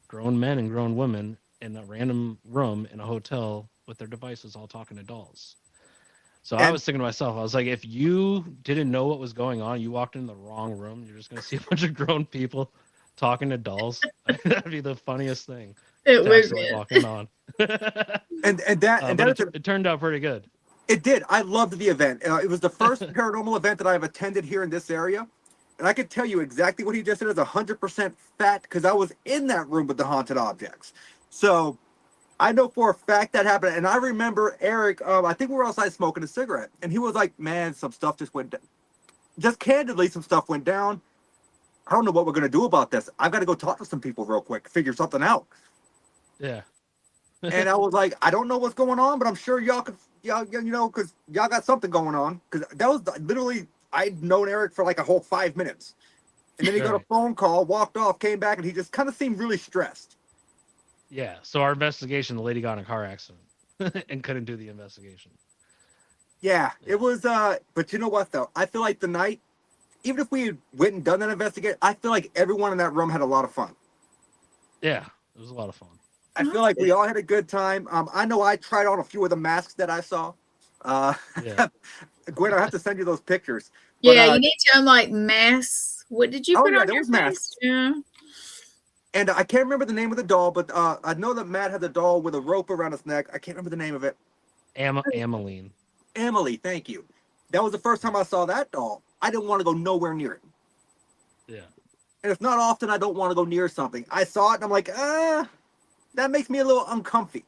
grown men and grown women in a random room in a hotel with their devices all talking to dolls. So I And was thinking to myself, I was like, if you didn't know what was going on, you walked in the wrong room, you're just going to see a bunch of grown people talking to dolls. That'd be the funniest thing It to would actually be. walk in on. and that But is a, it turned out pretty good. it did. I loved the event. It was the first paranormal event that I've attended here in this area, and I could tell you exactly what he just said is 100% fact because I was in that room with the haunted objects. So I know for a fact that happened, and I remember Eric. I think we were outside smoking a cigarette, and he was like, "Man, some stuff just went down. Just candidly, some stuff went down. I don't know what we're gonna do about this. I've got to go talk to some people real quick, figure something out." Yeah. And I was like, "I don't know what's going on, but I'm sure y'all could, because y'all got something going on." Because that was literally, I'd known Eric for like a whole 5 minutes, and then he got a Right. phone call, walked off, came back, and he just kind of seemed really stressed. Yeah. So our investigation, the lady got in a car accident and couldn't do the investigation. Yeah, Yeah. it was. But you know what though? I feel like the night, even if we went and done that investigation, I feel like everyone in that room had a lot of fun. Yeah. It was a lot of fun. I feel like we all had a good time. I know I tried on a few of the masks that I saw. Uh, Yeah. Gwen, I have to send you those pictures. But Yeah, you need to unlike masks. What did you oh put yeah, on there your was face? masks, Yeah. and I can't remember the name of the doll, but I know that Matt had the doll with a rope around his neck. I can't remember the name of it. Ameline. Emily, thank you. That was the first time I saw that doll. I didn't want to go nowhere near it, Yeah. and it's not often I don't want to go near something. I saw it and I'm like, that makes me a little uncomfy.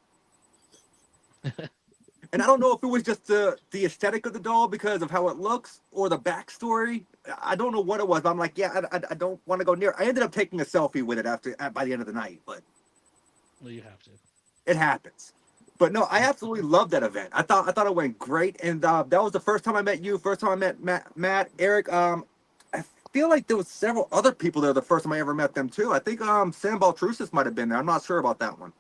And I don't know if it was just the aesthetic of the doll because of how it looks or the backstory. I don't know what it was, but I'm like, yeah, I don't want to go near. I ended up taking a selfie with it by the end of the night, but Well, you have to. it happens. But no, I absolutely loved that event. I thought it went great, and that was the first time I met you. First time I met Matt, Eric. I feel like there was several other people there the first time I ever met them too. I think Sam Baltrusis might have been there. I'm not sure about that one.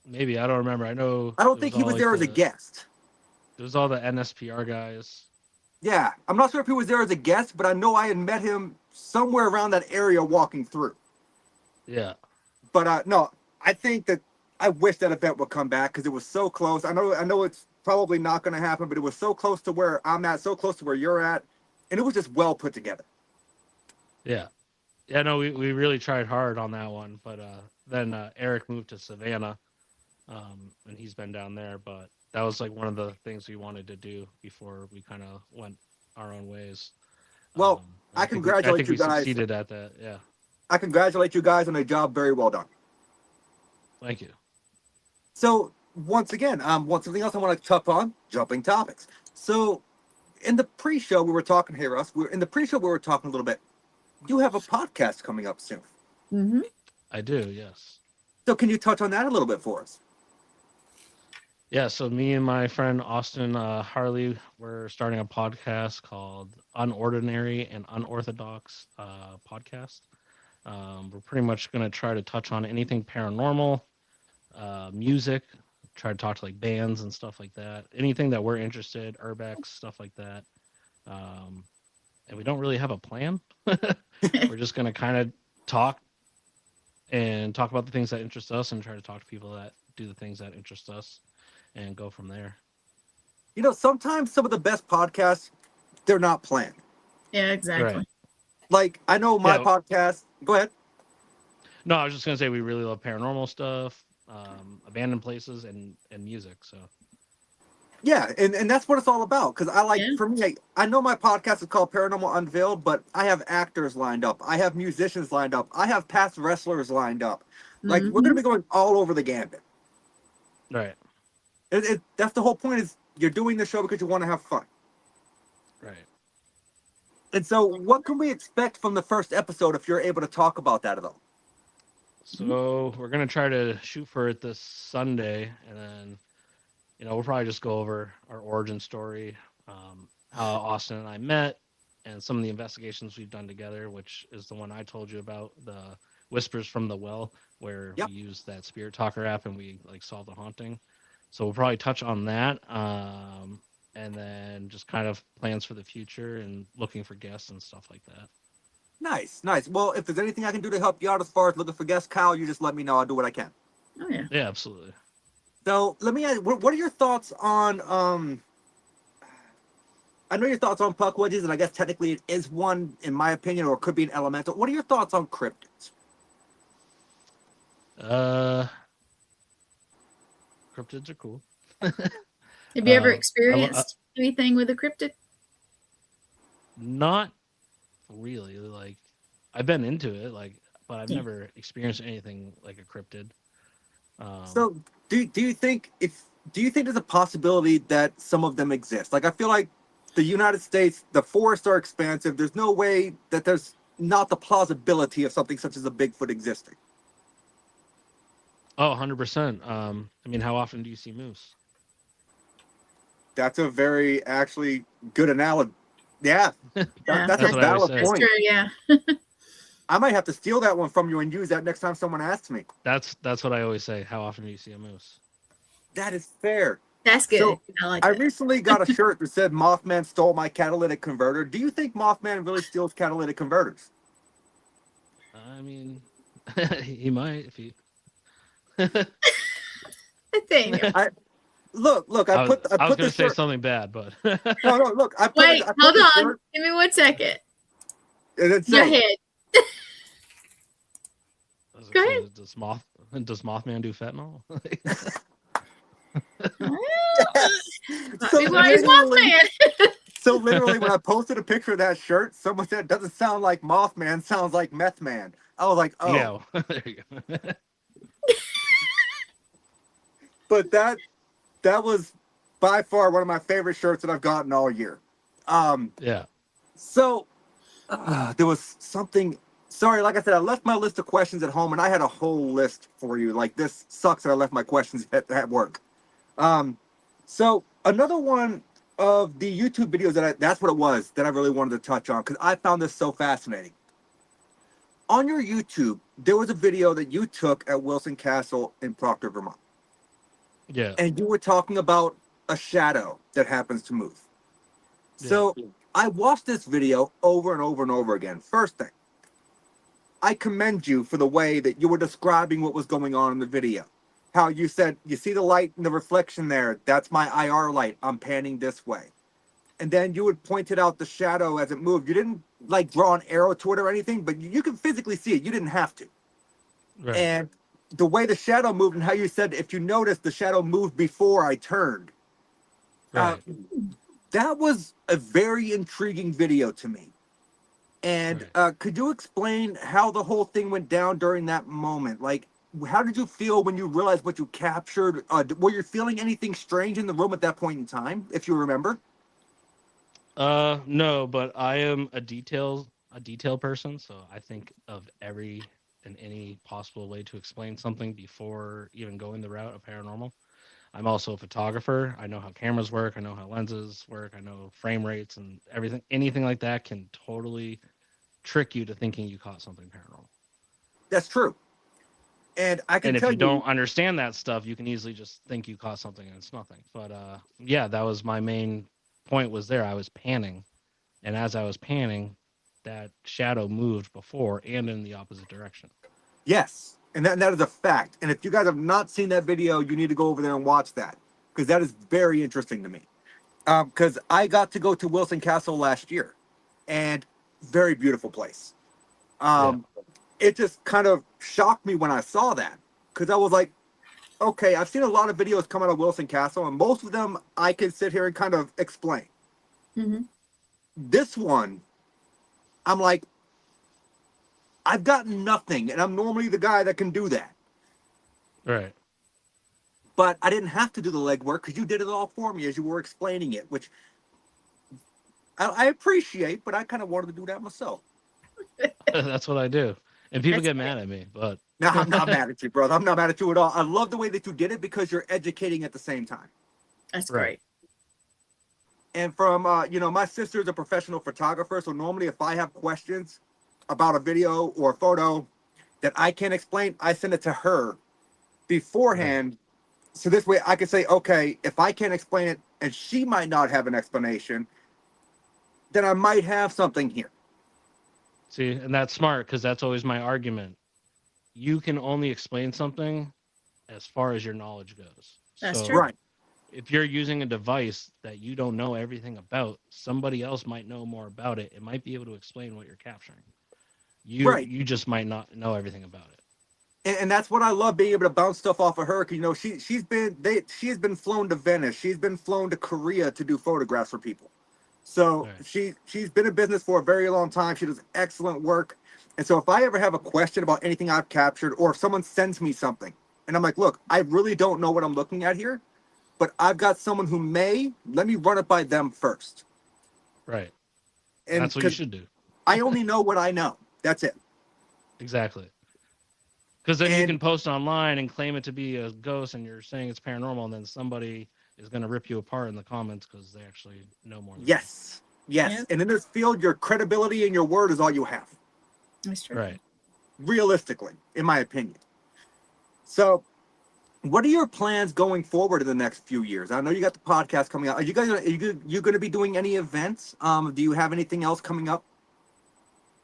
Maybe I don't remember. I know I don't it think was he all was like there as a guest. it was all the NSPR guys. Yeah, I'm not sure if he was there as a guest, but I know I had met him somewhere around that area walking through. Yeah. But no, I think that I wish that event would come back because it was so close. I know it's probably not going to happen, but it was so close to where I'm at, so close to where you're at, and it was just well put together. Yeah. Yeah. No, we really tried hard on that one, but then Eric moved to Savannah, and he's been down there. But that was like one of the things we wanted to do before we kind of went our own ways. Well, I I congratulate think you we guys. succeeded at that. Yeah. I congratulate you guys on a job very well done. Thank you. So once again, something else I want to touch on, jumping topics. So in the pre-show we were talking here, Russ. In the pre-show we were talking a little bit. You have a podcast coming up soon. Mm-hmm. I do. Yes. So can you touch on that a little bit for us? Yeah, so me and my friend Austin Harley, we're starting a podcast called Unordinary and Unorthodox Podcast. We're pretty much going to try to touch on anything paranormal, music, try to talk to like bands and stuff like that. Anything that we're interested, urbex, stuff like that. And we don't really have a plan. We're just going to kind of talk about the things that interest us and try to talk to people that do the things that interest us and go from there. You know, sometimes some of the best podcasts, they're not planned. Yeah, exactly. Right. Like, I know my Yeah. podcast. Go ahead. No, I was just gonna say we really love paranormal stuff, abandoned places, and music. So Yeah, and that's what it's all about. Because I like, Yeah. for me, I know my podcast is called Paranormal Unveiled, but I have actors lined up. I have musicians lined up. I have past wrestlers lined up. Like, we're going to be going all over the gambit. Right. That's the whole point, is you're doing the show because you want to have fun. Right. And so what can we expect from the first episode if you're able to talk about that at all? So we're gonna try to shoot for it this Sunday, and then we'll probably just go over our origin story, how Austin and I met, and some of the investigations we've done together, which is the one I told you about, the Whispers from the Well, where Yep. we used that Spirit Talker app and we like solved the haunting. So we'll probably touch on that, and then just kind of plans for the future and looking for guests and stuff like that. Nice. Well, if there's anything I can do to help you out as far as looking for guests, Kyle, you just let me know. I'll do what I can. Oh yeah. Yeah, absolutely. So let me ask, what are your thoughts on, I know your thoughts on puck wedges, and I guess technically it is one, in my opinion, or it could be an elemental. What are your thoughts on cryptids? Cryptids are cool. Have you ever I experienced anything with a cryptid? Not really. Like, I've been into it, but I've never experienced anything like a cryptid. So do you think there's a possibility that some of them exist? Like, I feel like the United States, the forests are expansive. There's no way that there's not the plausibility of something such as a Bigfoot existing. Oh, 100%. I mean, how often do you see moose? That's a very actually good analogy. Yeah, that's a what I always valid say. That's point. true. Yeah. I might have to steal that one from you and use that next time someone asks me. That's what I always say. How often do you see a moose? That is fair. That's good. So, I like I that. recently got a shirt that said Mothman stole my catalytic converter. Do you think Mothman really steals catalytic converters? I mean, he might if he. Nathaniel. Look, I I was put the going to say shirt. something bad, but No, look, I put Wait, I put hold the on. shirt, Give me 1 second. and it Go says, ahead. Go ahead. does Mothman do fentanyl? So Be wise, Mothman. So literally, when I posted a picture of that shirt, someone said, "Doesn't sound like Mothman, sounds like Meth Man." I was like, "Oh." Yeah, there you go. But that was by far one of my favorite shirts that I've gotten all year. Yeah. So there was something. Sorry, like I said, I left my list of questions at home, and I had a whole list for you. Like, this sucks that I left my questions at work. So another one of the YouTube videos that's what it was that I really wanted to touch on, because I found this so fascinating. On your YouTube, there was a video that you took at Wilson Castle in Proctor, Vermont. Yeah. And you were talking about a shadow that happens to move. So I watched this video over and over and over again. First thing, I commend you for the way that you were describing what was going on in the video. How you said, you see the light and the reflection there, that's my IR light, I'm panning this way. And then you would pointed out the shadow as it moved. You didn't like draw an arrow to it or anything, but you can physically see it. You didn't have to. Right. And the way the shadow moved, and how you said, if you noticed, the shadow moved before I turned. Right. That was a very intriguing video to me. And could you explain how the whole thing went down during that moment? Like, how did you feel when you realized what you captured? Were you feeling anything strange in the room at that point in time, if you remember? No, but I am a detail person, so I think of every and any possible way to explain something before even going the route of paranormal. I'm also a photographer. I know how cameras work. I know how lenses work. I know frame rates and everything. Anything like that can totally trick you to thinking you caught something paranormal. That's true. And I can And tell if you don't understand that stuff, you can easily just think you caught something and it's nothing. But yeah, that was my main point was there. I was panning. And as I was panning, that shadow moved before and in the opposite direction. Yes. And that is a fact. And if you guys have not seen that video, you need to go over there and watch that, because that is very interesting to me. Because I got to go to Wilson Castle last year, and very beautiful place. It just kind of shocked me when I saw that, because I was like, okay, I've seen a lot of videos come out of Wilson Castle, and most of them I can sit here and kind of explain. Mm-hmm. This one, I'm like, I've got nothing, and I'm normally the guy that can do that. Right. But I didn't have to do the legwork because you did it all for me as you were explaining it, which I appreciate, but I kind of wanted to do that myself. That's what I do. And people That's get great. mad at me, but Now, I'm not mad at you, brother. I'm not mad at you at all. I love the way that you did it because you're educating at the same time. That's Right. great. And from, my sister's a professional photographer. So normally if I have questions about a video or a photo that I can't explain, I send it to her beforehand. So this way I can say, okay, if I can't explain it and she might not have an explanation, then I might have something here. see, and that's smart because that's always my argument. You can only explain something as far as your knowledge goes. That's So true. Right. if you're using a device that you don't know everything about, somebody else might know more about it. It might be able to explain what you're capturing. Right. You just might not know everything about it. And that's what I love, being able to bounce stuff off of her. Cause she has been flown to Venice. She's been flown to Korea to do photographs for people. So Right. she's been in business for a very long time. She does excellent work. And so if I ever have a question about anything I've captured, or if someone sends me something and I'm like, look, I really don't know what I'm looking at here, but I've got someone who may, let me run it by them first. Right. And That's what you because should do. I only know what I know. That's it. Exactly. Because then you And can post online and claim it to be a ghost and you're saying it's paranormal, and then somebody is going to rip you apart in the comments because they actually know more than yes, yes. Yep. And in this field, your credibility and your word is all you have, That's true. you. Right. realistically, in my opinion. So what are your plans going forward in the next few years? I know you got the podcast coming out. Are you guys you going to be doing any events? Do you have anything else coming up?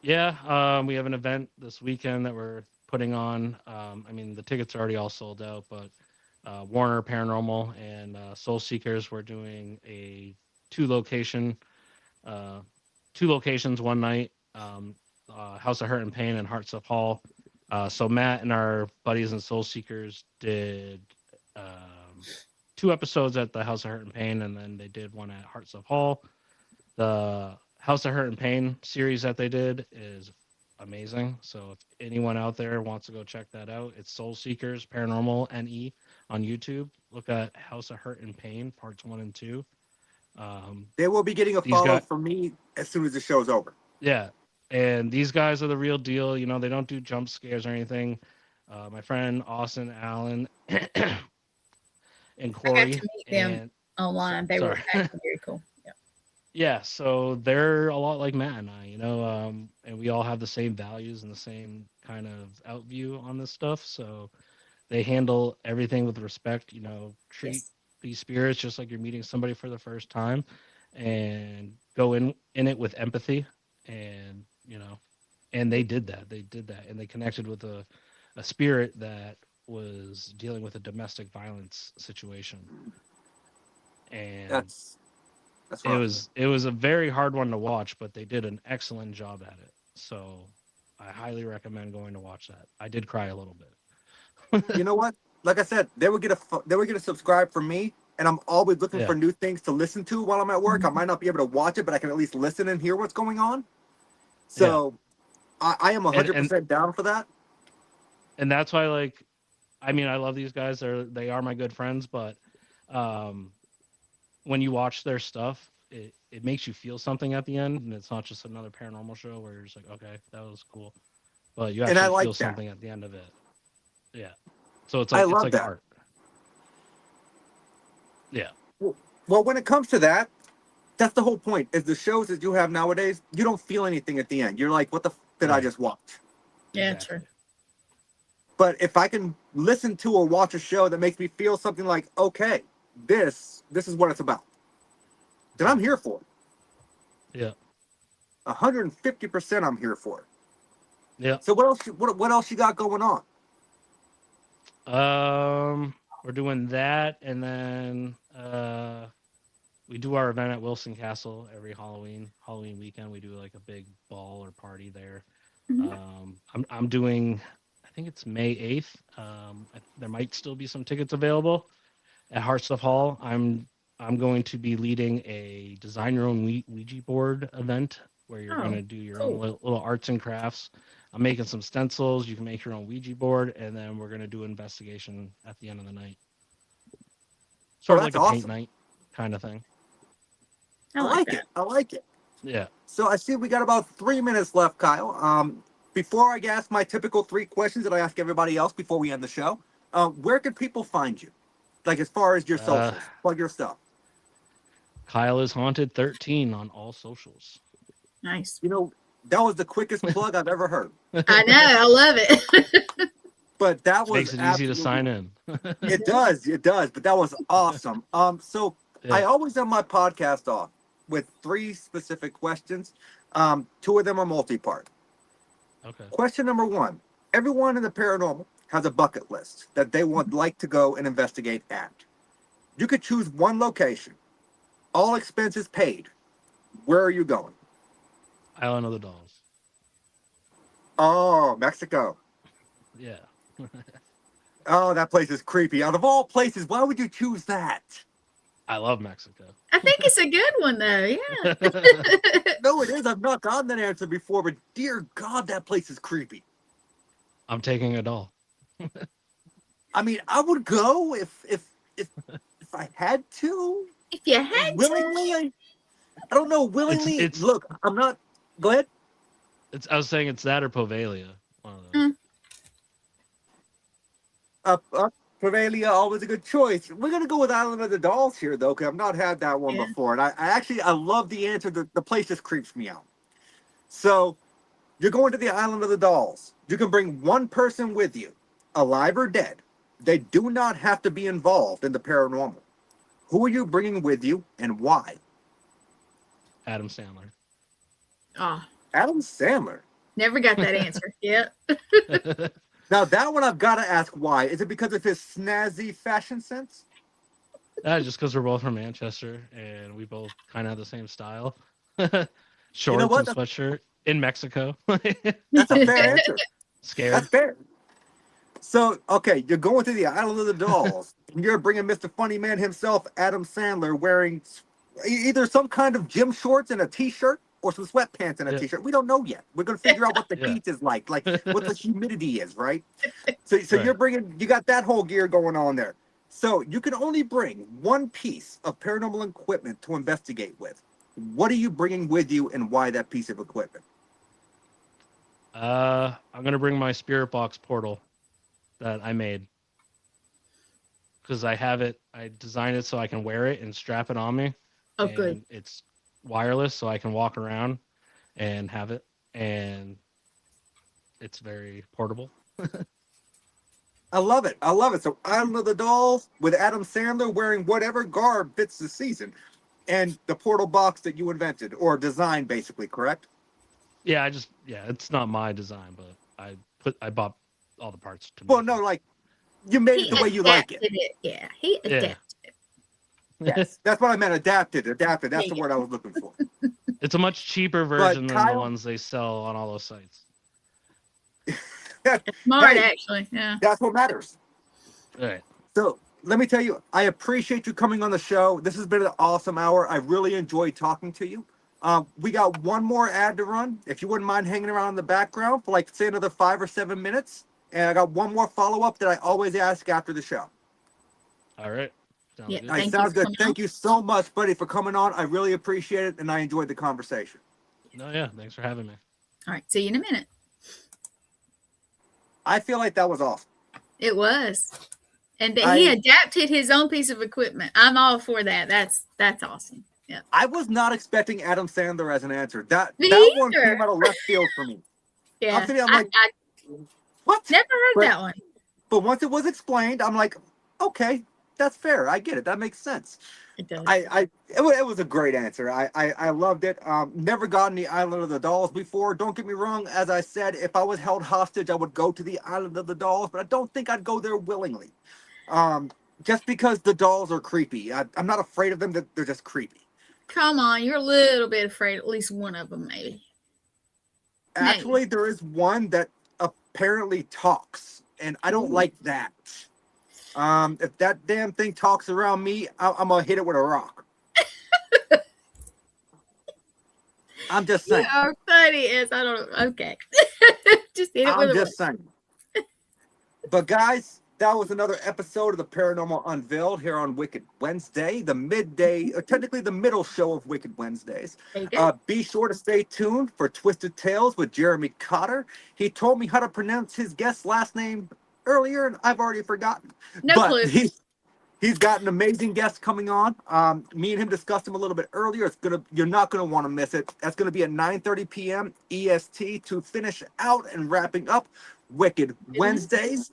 Yeah. We have an event this weekend that we're putting on. I mean, the tickets are already all sold out, but Warner Paranormal and Soul Seekers, we're doing a two location, uh, two locations one night. House of Hurt and Pain and Hearts of Hall. So Matt and our buddies and Soul Seekers did two episodes at the House of Hurt and Pain, and then they did one at Hearts of Hall. The House of Hurt and Pain series that they did is amazing. So if anyone out there wants to go check that out, it's Soul Seekers Paranormal NE on YouTube. Look at House of Hurt and Pain parts 1 and 2. They will be getting a These follow guys, from me as soon as the show's over. yeah, and these guys are the real deal. You know, they don't do jump scares or anything. My friend Austin Allen and I got Corey, to meet them and online. They were sorry. actually very cool. Yeah. Yeah, so they're a lot like Matt and I, and we all have the same values and the same kind of outview on this stuff. So they handle everything with respect, treat Yes. these spirits just like you're meeting somebody for the first time, and go in it with empathy. And and they did that. They did that, and they connected with a spirit that was dealing with a domestic violence situation. And That's it rough. was a very hard one to watch, but they did an excellent job at it. So I highly recommend going to watch that. I did cry a little bit. You know what? Like I said, they would get a subscribe from me, and I'm always looking Yeah. for new things to listen to while I'm at work. I Mhm. might not be able to watch it, but I can at least listen and hear what's going on. So I am and 100% down for that. and that's why, like, I mean, I love these guys. They are my good friends, but when you watch their stuff, it makes you feel something at the end, and it's not just another paranormal show where you're just like, okay, that was cool, but you And I actually like feel that. something at the end of it. Yeah. So it's I like love that. art. Yeah. Well, when it comes to that, that's the whole point. Is the shows that you have nowadays, you don't feel anything at the end. You're like, what the did I Right. just watch? Yeah, Exactly. true. But if I can listen to or watch a show that makes me feel something like, okay, this is what it's about, then I'm here for it. Yeah. 150% I'm here for it. Yeah. So what else you got going on? We're doing that, and then we do our event at Wilson Castle every Halloween weekend. We do like a big ball or party there. Mhm. I'm doing, I think it's May 8th. There might still be some tickets available at Heart Stuff Hall. I'm going to be leading a design your own Ouija board event where you're going to do your own little arts and crafts. I'm making some stencils. You can make your own Ouija board, and then we're going to do an investigation at the end of the night. Sort of like a paint night kind of thing. I like it. I like it. Yeah. So I see we got about 3 minutes left, Kyle. Before I ask my typical 3 questions that I ask everybody else before we end the show, where can people find you? Like as far as your socials, plug your stuff. Kyle is Haunted 13 on all socials. Nice. You know, that was the quickest plug I've ever heard. I know. I love it. But that was makes it easy to sign in. It does. But that was awesome. So yeah. I always end my podcast off with 3 specific questions. 2 of them are multi-part. Okay. Question number 1. Everyone in the paranormal has a bucket list that they would like to go and investigate at. You could choose one location. All expenses paid. Where are you going? Island of the Dolls. Oh, Mexico. Yeah. Oh, that place is creepy. Out of all places, why would you choose that? I love Mexico. I think it's a good one, though. Yeah. No, it is. I've not gotten that answer before, but dear God, that place is creepy. I'm taking a doll. I mean, I would go if I had to. If you had willingly, I don't know. Willingly, It's look, I'm not. Go ahead. I was saying it's that or Poveglia. One of those. Prevalia, always a good choice. We're gonna go with Island of the Dolls here, though, because I've not had that one before, and I love the answer. The place just creeps me out. So, you're going to the Island of the Dolls. You can bring one person with you, alive or dead. They do not have to be involved in the paranormal. Who are you bringing with you, and why? Adam Sandler. Oh, Adam Sandler. Never got that answer. Yep. Now, that one I've got to ask why. Is it because of his snazzy fashion sense? Just because we're both from Manchester and we both kind of have the same style. Shorts and sweatshirt in Mexico. That's a fair answer. Scared. That's fair. So, okay, you're going to the Island of the Dolls. And you're bringing Mr. Funny Man himself, Adam Sandler, wearing either some kind of gym shorts and a T-shirt or some sweatpants and a T-shirt. We don't know yet. We're going to figure out what the heat is like what the humidity is, right? So right. You got that whole gear going on there. So you can only bring one piece of paranormal equipment to investigate with. What are you bringing with you and why that piece of equipment? I'm going to bring my Spirit Box portal that I made. Because I have it, I designed it so I can wear it and strap it on me. Oh, good. It's wireless, so I can walk around and have it. And it's very portable. I love it. So Island of the Dolls with Adam Sandler wearing whatever garb fits the season. And the portal box that you invented or designed, basically, correct? Yeah, it's not my design, but I bought all the parts to Well, no, like you made it the way you like it. Yeah, he adapted it. Yes, that's what I meant. Adapted. That's the word I was looking for. It's a much cheaper version than the ones they sell on all those sites. Smart, actually. Yeah. That's what matters. All right. So let me tell you, I appreciate you coming on the show. This has been an awesome hour. I really enjoyed talking to you. We got one more ad to run. If you wouldn't mind hanging around in the background for like, say, another 5 or 7 minutes. And I got one more follow-up that I always ask after the show. All right. Sounds good. Thank you so much, buddy, for coming on. I really appreciate it, and I enjoyed the conversation. No, yeah. Thanks for having me. All right. See you in a minute. I feel like that was awesome. It was. And he adapted his own piece of equipment. I'm all for that. That's awesome. Yeah. I was not expecting Adam Sandler as an answer. That one came out of left field for me. Yeah. I'm like, what? Never heard that one. But once it was explained, I'm like, okay, that's fair. I get it. That makes sense. It does. It was a great answer. I loved it. Never gotten the Island of the Dolls before. Don't get me wrong. As I said, if I was held hostage, I would go to the Island of the Dolls, but I don't think I'd go there willingly. Just because the dolls are creepy. I'm not afraid of them. They're just creepy. Come on, you're a little bit afraid. At least one of them, maybe. Actually, there is one that apparently talks, and I don't Ooh. like that. If that damn thing talks around me, I'm gonna hit it with a rock. I'm just You saying. are funny as I don't know. Okay. Just hit it with I'm a just saying. But guys, that was another episode of the Paranormal Unveiled here on Wicked Wednesday, the midday, or technically the middle show of Wicked Wednesdays. There you go. Be sure to stay tuned for Twisted Tales with Jeremy Cotter. He told me how to pronounce his guest's last name earlier, and I've already forgotten. No But clue. he's got an amazing guest coming on. Me and him discussed him a little bit earlier. You're not gonna want to miss it. That's gonna be at 9:30 p.m. EST to finish out and wrapping up Wicked Wednesdays.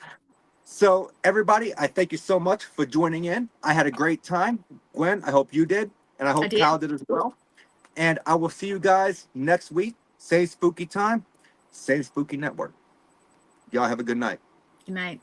So everybody, I thank you so much for joining in. I had a great time. Gwen, I hope you did, and I hope did. Kyle did as well. And I will see you guys next week. Same spooky time, same spooky network. Y'all have a good night. Good night.